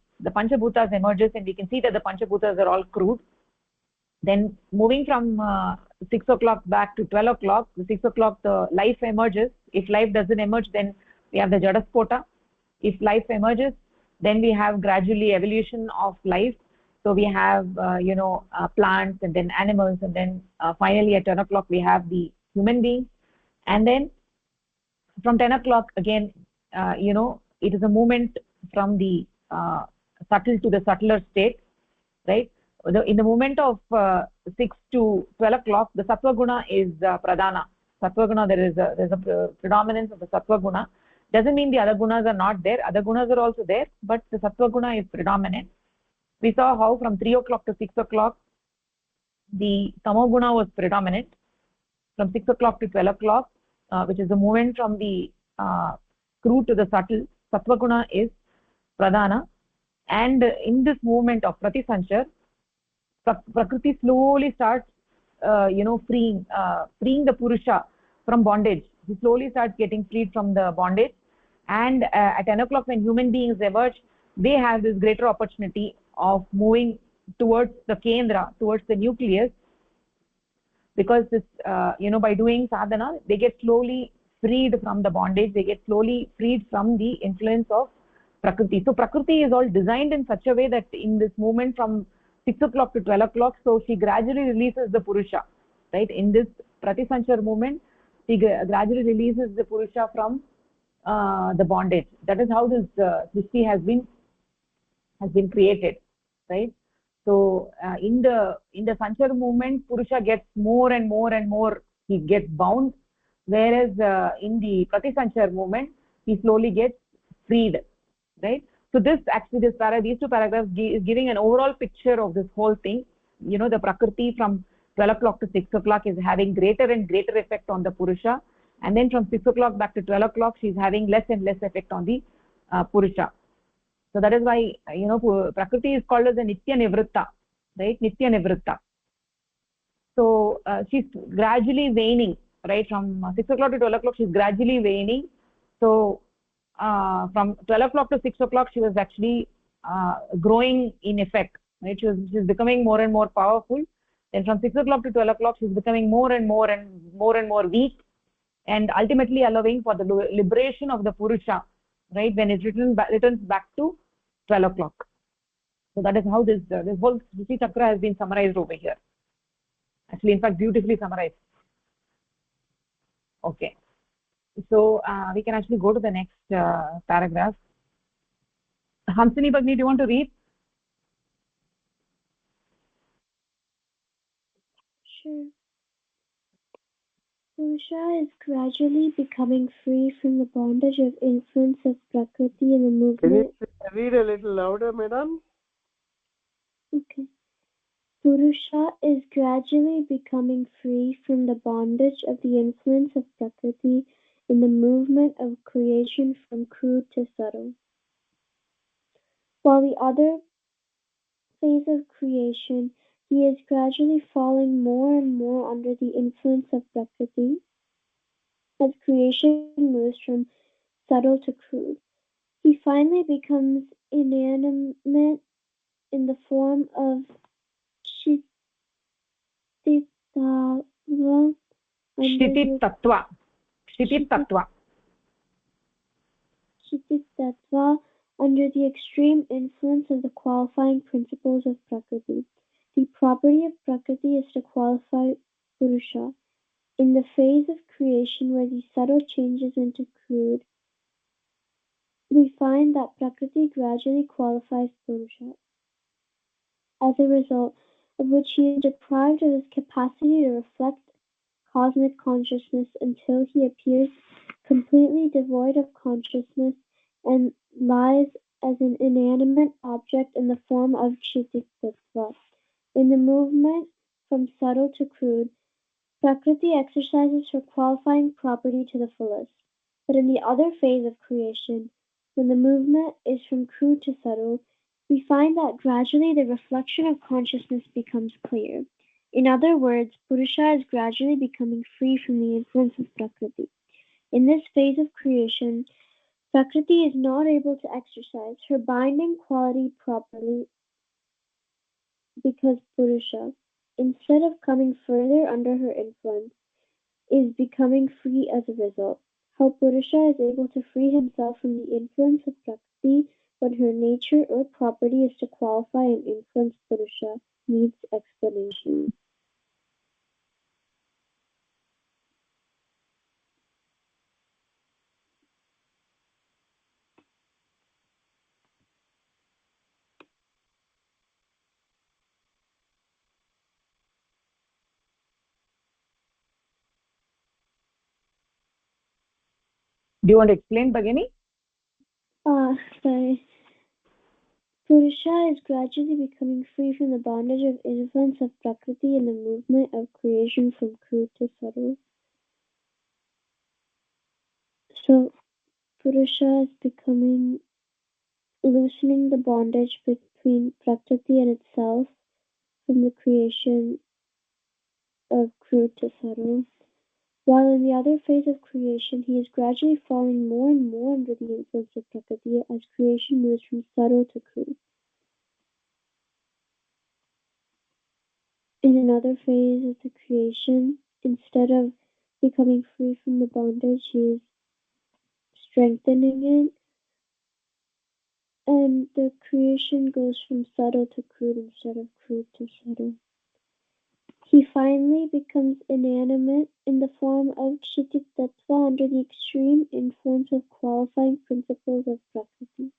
emerges, and we can see that the panchabhutas are all crude. Then moving from 6 o'clock back to 12 o'clock, the 6 o'clock the life emerges. If life doesn't emerge, then we have the jadaspota. If life emerges, then we have gradually evolution of life. So we have plants, and then animals, and then finally at 10 o'clock we have the human beings. And then from 10 o'clock again, it is a movement from the subtle to the subtler state, right? In the movement of 6 to 12 o'clock, the sattva guna is pradhana. Sattva guna, there's a predominance of the sattva guna. Doesn't mean the other gunas are not there, other gunas are also there, but the sattva guna is predominant. We saw how from 3 o'clock to 6 o'clock the tamo guna was predominant. From 6 o'clock to 12 o'clock, which is the movement from the crude to the subtle, sattva guna is pradhana. And in this movement of pratisanchar, Prakriti slowly starts freeing the Purusha from bondage. He slowly starts getting freed from the bondage, and at 10 o'clock when human beings emerge, they have this greater opportunity of moving towards the kendra, towards the nucleus, because this by doing sadhana they get slowly freed from the bondage, they get slowly freed from the influence of Prakriti. So Prakriti is all designed in such a way that in this movement from 6 o'clock to 12 o'clock, so she gradually releases the Purusha, right? In this Pratisanchar movement, she gradually releases the Purusha from the bondage. That is how this Shristi has been created, right? So in the Sanchar movement, Purusha gets more and more and more, he gets bound, whereas in the Pratisanchar movement, he slowly gets freed, right? So these two paragraphs is giving an overall picture of this whole thing. The Prakriti from 12 o'clock to 6 o'clock is having greater and greater effect on the Purusha, and then from 6 o'clock back to 12 o'clock she's having less and less effect on the Purusha. So that is why Prakriti is called as a Nitya Nivritta, right? Nitya Nivritta. So she's gradually waning, right? From 6 o'clock to 12 o'clock she's gradually waning. So from 12 o'clock to 6 o'clock she was actually growing in effect, right? She's becoming more and more powerful. Then from 6 o'clock to 12 o'clock she's becoming more and more weak, and ultimately allowing for the liberation of the Purusha, right, when it returns back to 12 o'clock. So that is how this whole Shristi chakra has been summarized over here. Actually, in fact, beautifully summarized. Okay. So we can actually go to the next paragraph. Hamsini Bhagini, do you want to read? Sure. Purusha is gradually becoming free from the bondage of influence of Prakriti and the movement. Can you read a little louder, madam? Okay. Purusha is gradually becoming free from the bondage of the influence of Prakriti in the movement of creation from crude to subtle. While the other phase of creation, he is gradually falling more and more under the influence of Prakriti as creation moves from subtle to crude. He finally becomes inanimate in the form of Kshititava Kshiti under tattva. Kshiti tattva. under the extreme influence of the qualifying principles of Prakriti. The property of Prakriti is to qualify Purusha. In the phase of creation where the subtle changes into crude, we find that Prakriti gradually qualifies Purusha, as a result of which he is deprived of his capacity to reflect cosmic consciousness until he appears completely devoid of consciousness and lies as an inanimate object in the form of Kshititattva. In the movement from subtle to crude, Prakriti exercises her qualifying property to the fullest. But in the other phase of creation, when the movement is from crude to subtle, we find that gradually the reflection of consciousness becomes clear. In other words, Purusha is gradually becoming free from the influence of Prakriti. In this phase of creation, Prakriti is not able to exercise her binding quality properly because Purusha, instead of coming further under her influence, is becoming free as a result. How Purusha is able to free himself from the influence of Prakriti when her nature or property is to qualify and influence Purusha needs explanation. Do you want to explain, Bhagini? Sorry. Purusha is gradually becoming free from the bondage of influence of Prakriti in the movement of creation from crude to subtle. So, Purusha is becoming loosening the bondage between Prakriti and itself from the creation of crude to subtle. While in the other phase of creation, he is gradually falling more and more under the influence of Prakriti as creation moves from subtle to crude. In another phase of the creation, instead of becoming free from the bondage, he is strengthening it, and the creation goes from subtle to crude instead of crude to subtle. He finally becomes inanimate in the form of Kshititattva under the extreme influence of qualifying principles of Prakriti.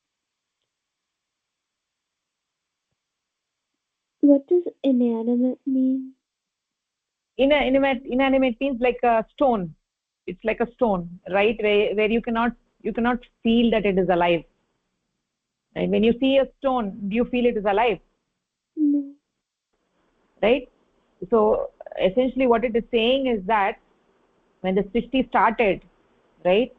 What does inanimate mean? Inanimate means like a stone. It's like a stone, right? Where you cannot feel that it is alive. Right? When you see a stone, do you feel it is alive? No. Right? So essentially what it is saying is that when the Shristi started, right?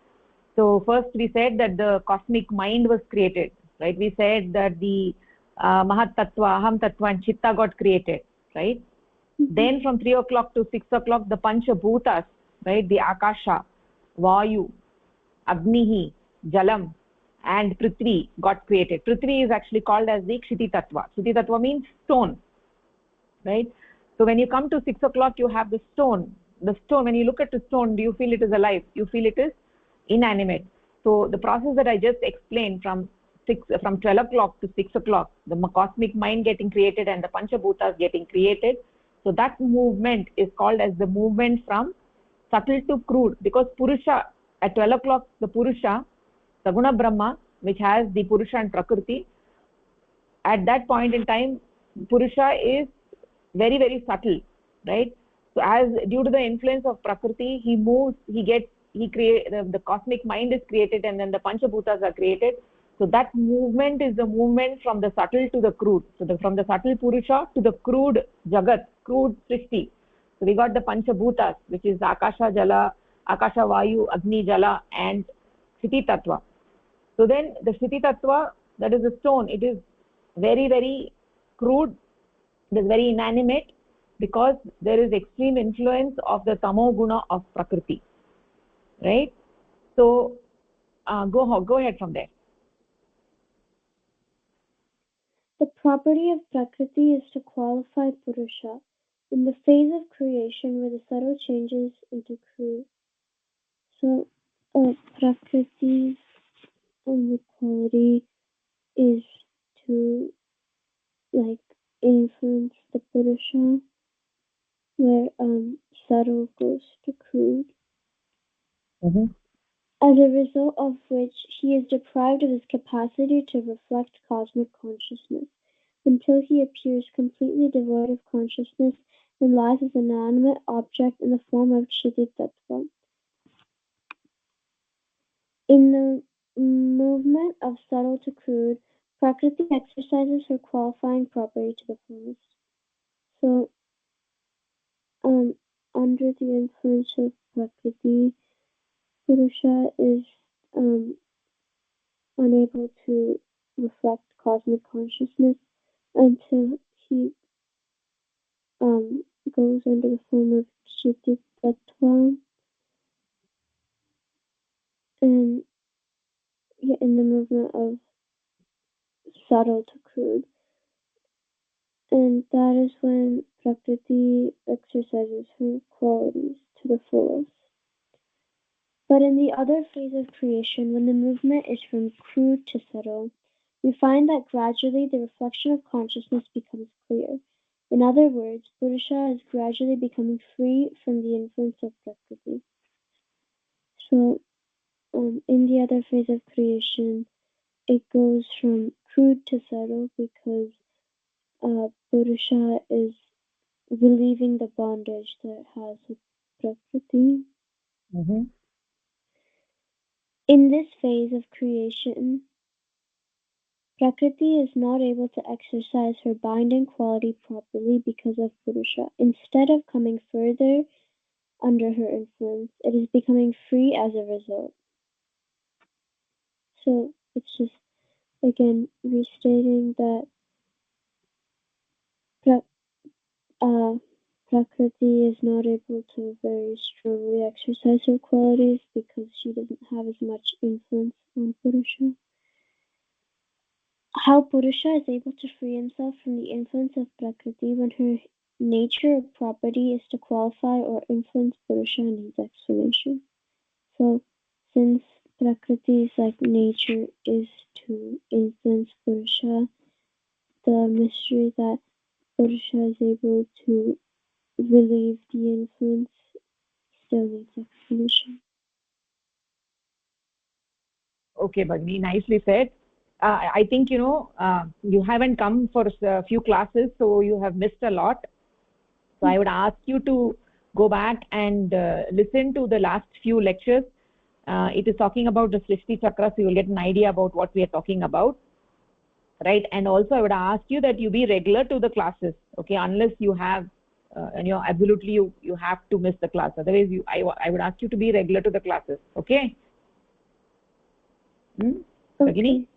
So first we said that the cosmic mind was created, right? We said that the Mahat Tattva, Aham Tattva and Chitta got created, right? Then from 3 o'clock to 6 o'clock, the Pancha Bhutas, right? The Akasha, Vayu, Agnihi, Jalam and Prithvi got created. Prithvi is actually called as the Kshiti Tattva. Kshiti Tattva means stone, right? So when you come to 6 o'clock, you have the stone. The stone, when you look at the stone, do you feel it is alive? You feel it is inanimate. So the process that I just explained from 12 o'clock to 6 o'clock, the cosmic mind getting created and the Panchabhutas getting created. So that movement is called as the movement from subtle to crude, because Purusha, at 12 o'clock, the Purusha, Saguna Brahma, which has the Purusha and Prakriti, at that point in time, Purusha is very, very subtle, right? So as due to the influence of Prakriti, he moves, the cosmic mind is created and then the Panchabhutas are created. So that movement is the movement from the subtle to the crude. So from the subtle Purusha to the crude Jagat, crude Shristi. So we got the Panchabhutas, which is Akasha, Jala, akasha, vayu, agni, jala and kshiti tattva. So then the kshiti tattva, that is the stone, it is very, very crude, it is very inanimate, because there is extreme influence of the tamo guna of prakriti, right? So go ahead from there. The property of Prakriti is to qualify Purusha in the phase of creation where the subtle changes into crude. So, Prakriti's only quality is to influence the Purusha, where subtle goes to crude. As a result of which he is deprived of his capacity to reflect cosmic consciousness, until he appears completely devoid of consciousness and lies as an inanimate object in the form of Kshiti Tattva. In the movement of subtle to crude, Prakriti exercises her qualifying property to the fullest. So, under the influence of Prakriti, Purusha is unable to reflect cosmic consciousness until he goes under the form of Kshiti Tattva, and in the movement of subtle to crude. And that is when Prakriti exercises her qualities to the fullest. But in the other phase of creation, when the movement is from crude to subtle, we find that gradually the reflection of consciousness becomes clear. In other words, Purusha is gradually becoming free from the influence of Prakriti. So, in the other phase of creation, it goes from crude to subtle because Purusha is relieving the bondage that it has with Prakriti. In this phase of creation, Prakriti is not able to exercise her binding quality properly because of Purusha. Instead of coming further under her influence, it is becoming free as a result. So it's just, again, restating that Prakriti is not able to very strongly exercise her qualities because she doesn't have as much influence on Purusha. How Purusha is able to free himself from the influence of Prakriti when her nature or property is to qualify or influence Purusha needs explanation. So, since Prakriti's nature is to influence Purusha, the mystery that Purusha is able to relieve the influence still needs explanation. Okay, Bhagini, nicely said. I think you haven't come for a few classes, so you have missed a lot. So I would ask you to go back and listen to the last few lectures. It is talking about the Shristi chakra, so you'll get an idea about what we are talking about, right? And also I would ask you that you be regular to the classes, okay? Unless you have and absolutely you have to miss the class. Otherwise I would ask you to be regular to the classes, okay? Okay.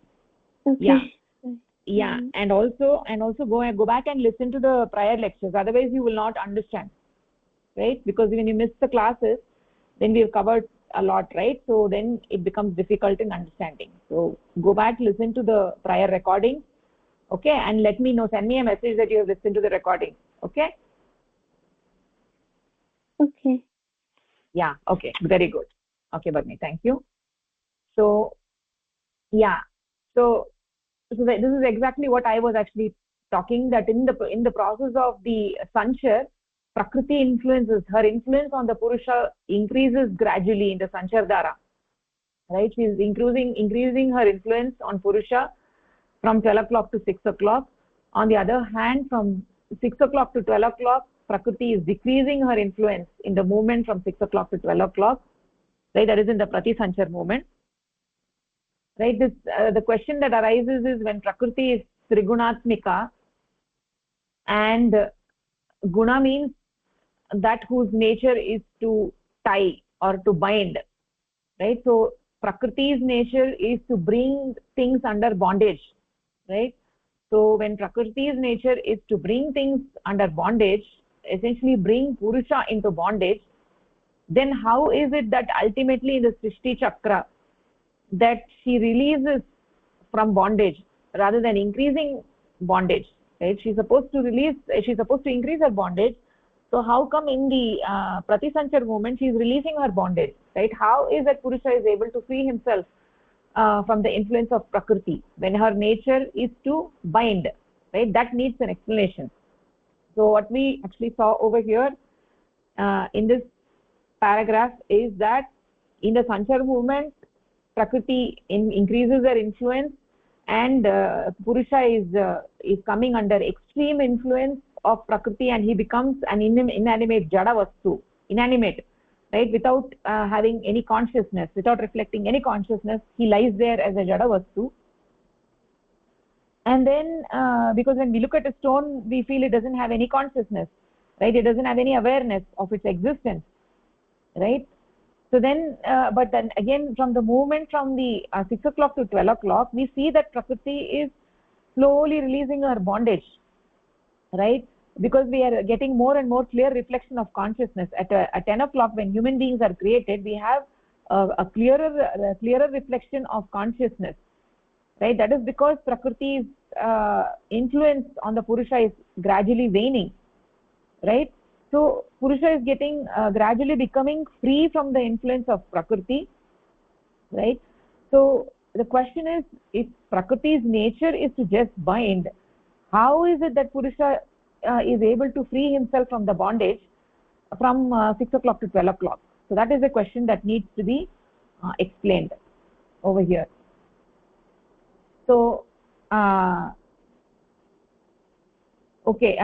Yeah, and also go back and listen to the prior lectures. Otherwise you will not understand, right? Because when you miss the classes, then we have covered a lot, right? So then it becomes difficult in understanding. So go back, listen to the prior recording, okay? And let me know, send me a message that you have listened to the recording, okay? Okay. Yeah, okay, very good. Okay, Bhagini, thank you. So yeah, so this is exactly what I was actually talking, that in the process of the sanchar, Prakriti influences, her influence on the Purusha increases gradually in the sanchar dhara, right? She is increasing her influence on Purusha from 12 o'clock to 6 o'clock. On the other hand, from 6 o'clock to 12 o'clock, Prakriti is decreasing her influence in the movement from 6 o'clock to 12 o'clock, right? That is in the Prati Sanchar movement, right? This the question that arises is when Prakriti is Trigunatmika, and Guna means that whose nature is to tie or to bind, right? So Prakriti's nature is to bring things under bondage, right? So when Prakriti's nature is to bring things under bondage, essentially bring Purusha into bondage, then how is it that ultimately in the Shristi chakra that she releases from bondage rather than increasing bondage, right? She's supposed to increase her bondage. So how come in the Pratisanchar movement she is releasing her bondage, right? How is that Purusha is able to free himself from the influence of Prakriti when her nature is to bind, right? That needs an explanation. So what we actually saw over here in this paragraph is that in the Sanchar movement, Prakriti increases her influence, and Purusha is coming under extreme influence of Prakriti, and he becomes an inanimate jada vastu, inanimate, right? Without having any consciousness, without reflecting any consciousness, he lies there as a jada vastu. And then because when we look at a stone, we feel it doesn't have any consciousness, right? It doesn't have any awareness of its existence, right? So then but then again, from the movement from the 6 o'clock to 12 o'clock, we see that Prakriti is slowly releasing her bondage, right? Because we are getting more and more clear reflection of consciousness. At 10 o'clock, when human beings are created, we have a clearer reflection of consciousness, right? That is because Prakriti's influence on the Purusha is gradually waning, right? So Purusha is getting gradually becoming free from the influence of Prakriti, right? So the question is, if Prakriti's nature is to just bind, how is it that Purusha is able to free himself from the bondage from 6 o'clock to 12 o'clock? So that is a question that needs to be explained over here. So okay,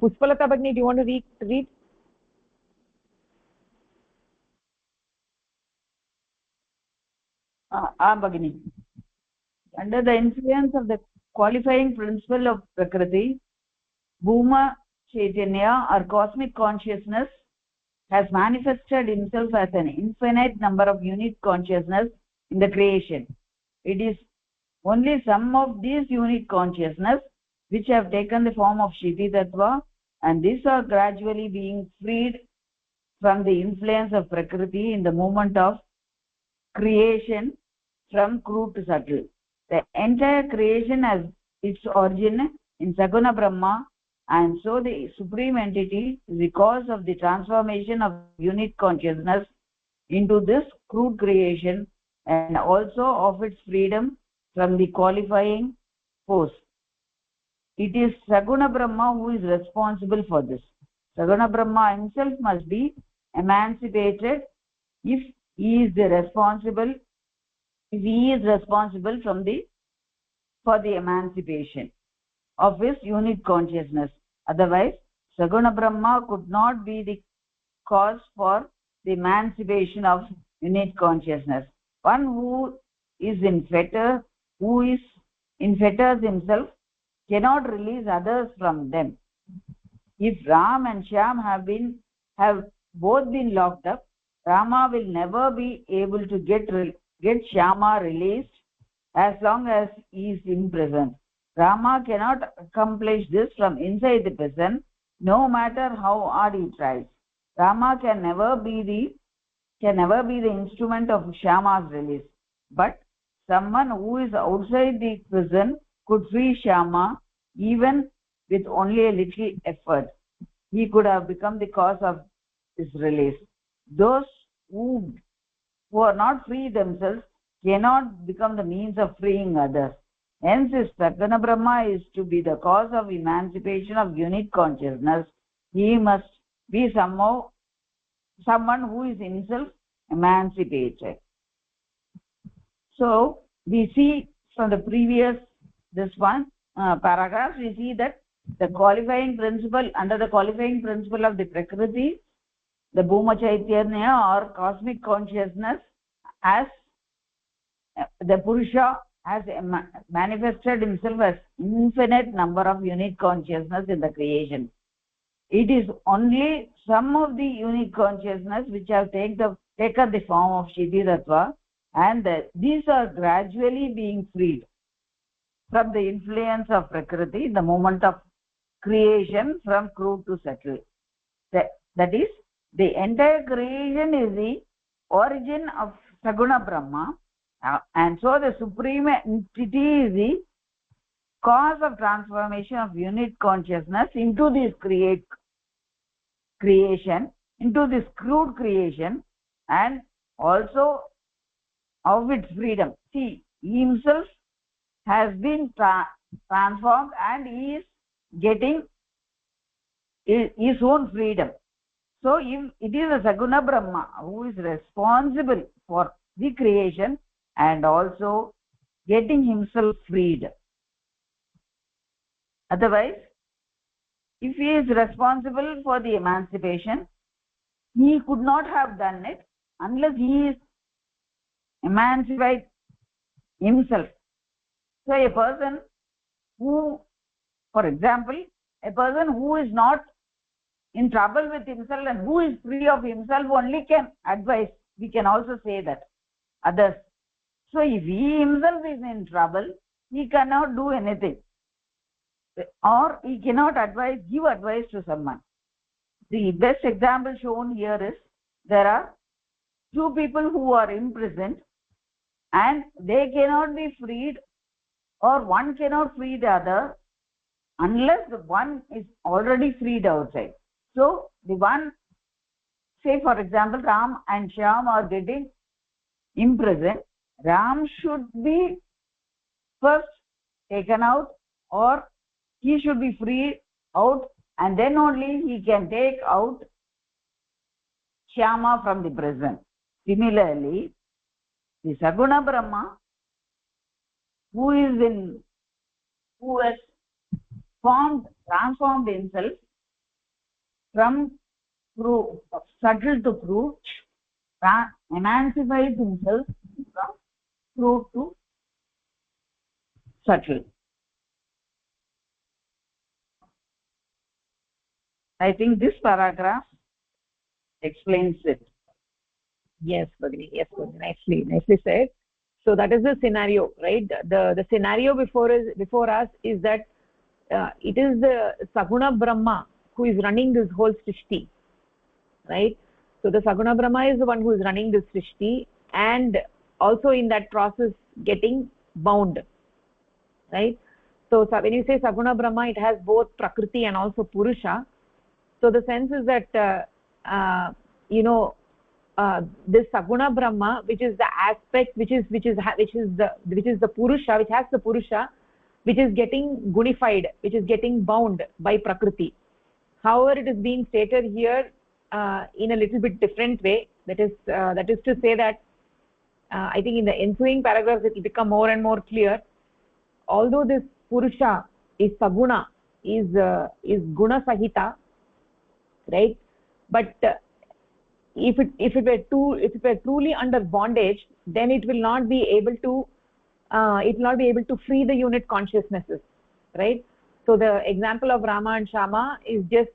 Pushpalata Bhagini, do you want to read? Bhagini. Under the influence of the qualifying principle of Prakriti, Bhuma Chaitanya, or cosmic consciousness, has manifested himself as an infinite number of unit consciousness in the creation. It is only some of these unit consciousness which have taken the form of Shiti Tattva, and these are gradually being freed from the influence of Prakriti in the moment of creation from crude to subtle. The entire creation has its origin in Saguna Brahma, and so the supreme entity is the cause of the transformation of unit consciousness into this crude creation, and also of its freedom from the qualifying force. It is Saguna Brahma who is responsible for this. Saguna Brahma himself must be emancipated if he is responsible for the emancipation of his unit consciousness. Otherwise, Saguna Brahma could not be the cause for the emancipation of unit consciousness. One who is in fetters himself, cannot release others from them. If Ram and Shyam have both been locked up, Rama will never be able to get Shyama released as long as he is in prison. Rama cannot accomplish this from inside the prison, no matter how hard he tries. Rama can never be the instrument of Shyama's release. But someone who is outside the prison could free Shyama even with only a little effort. He could have become the cause of his release. Those who are not free themselves cannot become the means of freeing others. Hence, if Saguna Brahma is to be the cause of emancipation of unit consciousness, he must be someone who is himself emancipated. So we see from the previous paragraph, we see that the qualifying principle, under the qualifying principle of the Prakriti, the Bhuma Chaitanya or cosmic consciousness, as the Purusha has manifested himself as infinite number of unit consciousness in the creation. it is only some of the unique consciousness which have taken the form of Shiti Tattva, and these are gradually being freed from the influence of Prakriti in the moment of creation from crude to subtle. That is, the entire creation is the origin of Saguna Brahma, and so the supreme entity is the cause of transformation of unit consciousness into this creation, into this crude creation, and also of its freedom. See, he himself has been transformed, and he is getting his own freedom. So if it is a Saguna Brahma who is responsible for the creation and also getting himself freed. Otherwise, if he is responsible for the emancipation, he could not have done it unless he is emancipated himself. So a person who, for example, a person who is not in trouble with himself and who is free of himself only can advise. We can also say that others. So if he himself is in trouble, he cannot do anything, or he cannot give advice to someone. The best example shown here is there are two people who are imprisoned and they cannot be freed, or one cannot free the other unless the one is already freed outside. So the one, say for example, Ram and Shyam are getting imprisoned. Ram should be first taken out, or he should be freed out, and then only he can take out Shyama from the prison. Similarly, the Saguna Brahma, who has transformed himself from subtle to crude, emancipates himself from crude to subtle. I think this paragraph explains it. Yes, Bhagini. Yes, Bhagini. Nicely said. So that is the scenario, right? The scenario before us is that it is the Saguna Brahma who is running this whole Shristi, right? So the Saguna Brahma is the one who is running this Shristi, and also in that process getting bound, right? So when you say Saguna Brahma, it has both Prakriti and also Purusha. So the sense is that this Saguna Brahma, which is the aspect, which is the Purusha, which has the Purusha, which is getting gunified, which is getting bound by Prakriti. However, it is being stated here in a little bit different way. That is to say that I think in the ensuing paragraphs it will become more and more clear. Although this Purusha is Saguna, is Guna Sahita, right? But if it were truly under bondage, then it will not be able to free the unit consciousnesses, right? So the example of Rama and Shama is just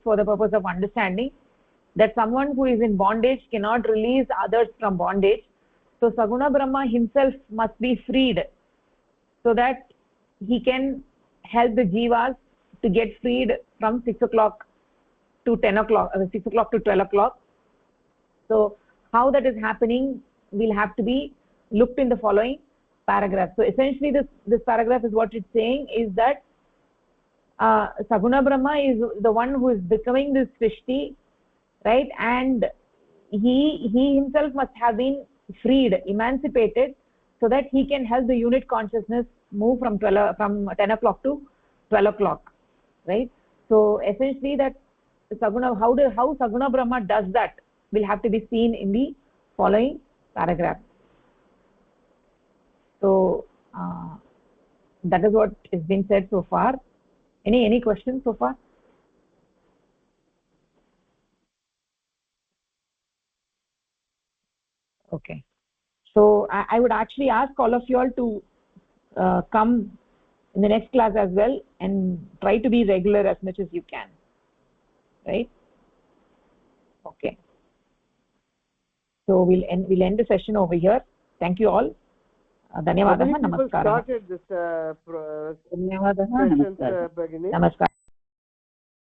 for the purpose of understanding that someone who is in bondage cannot release others from bondage. So Saguna Brahma himself must be freed so that he can help the jivas to get freed from 6 o'clock to 10 o'clock, 6 o'clock to 12 o'clock. So how that is happening will have to be looked in the following paragraph. So essentially this paragraph is what it's saying is that Saguna Brahma is the one who is becoming this Shristi, right? And he himself must have been freed, emancipated, so that he can help the unit consciousness move from 10 o'clock to 12 o'clock, right? So essentially that Saguna, how Saguna Brahma does that will have to be seen in the following paragraph. So that is what is being said so far. Any questions so far? Okay. So I would actually ask all of you all to come in the next class as well and try to be regular as much as you can. right? Okay, so we'll end the session over here. Thank you all. How धन्यवादः, many people नमस्कारः. started this धन्यवादः, sessions, नमस्कारः. Bhagini? नमस्कारः.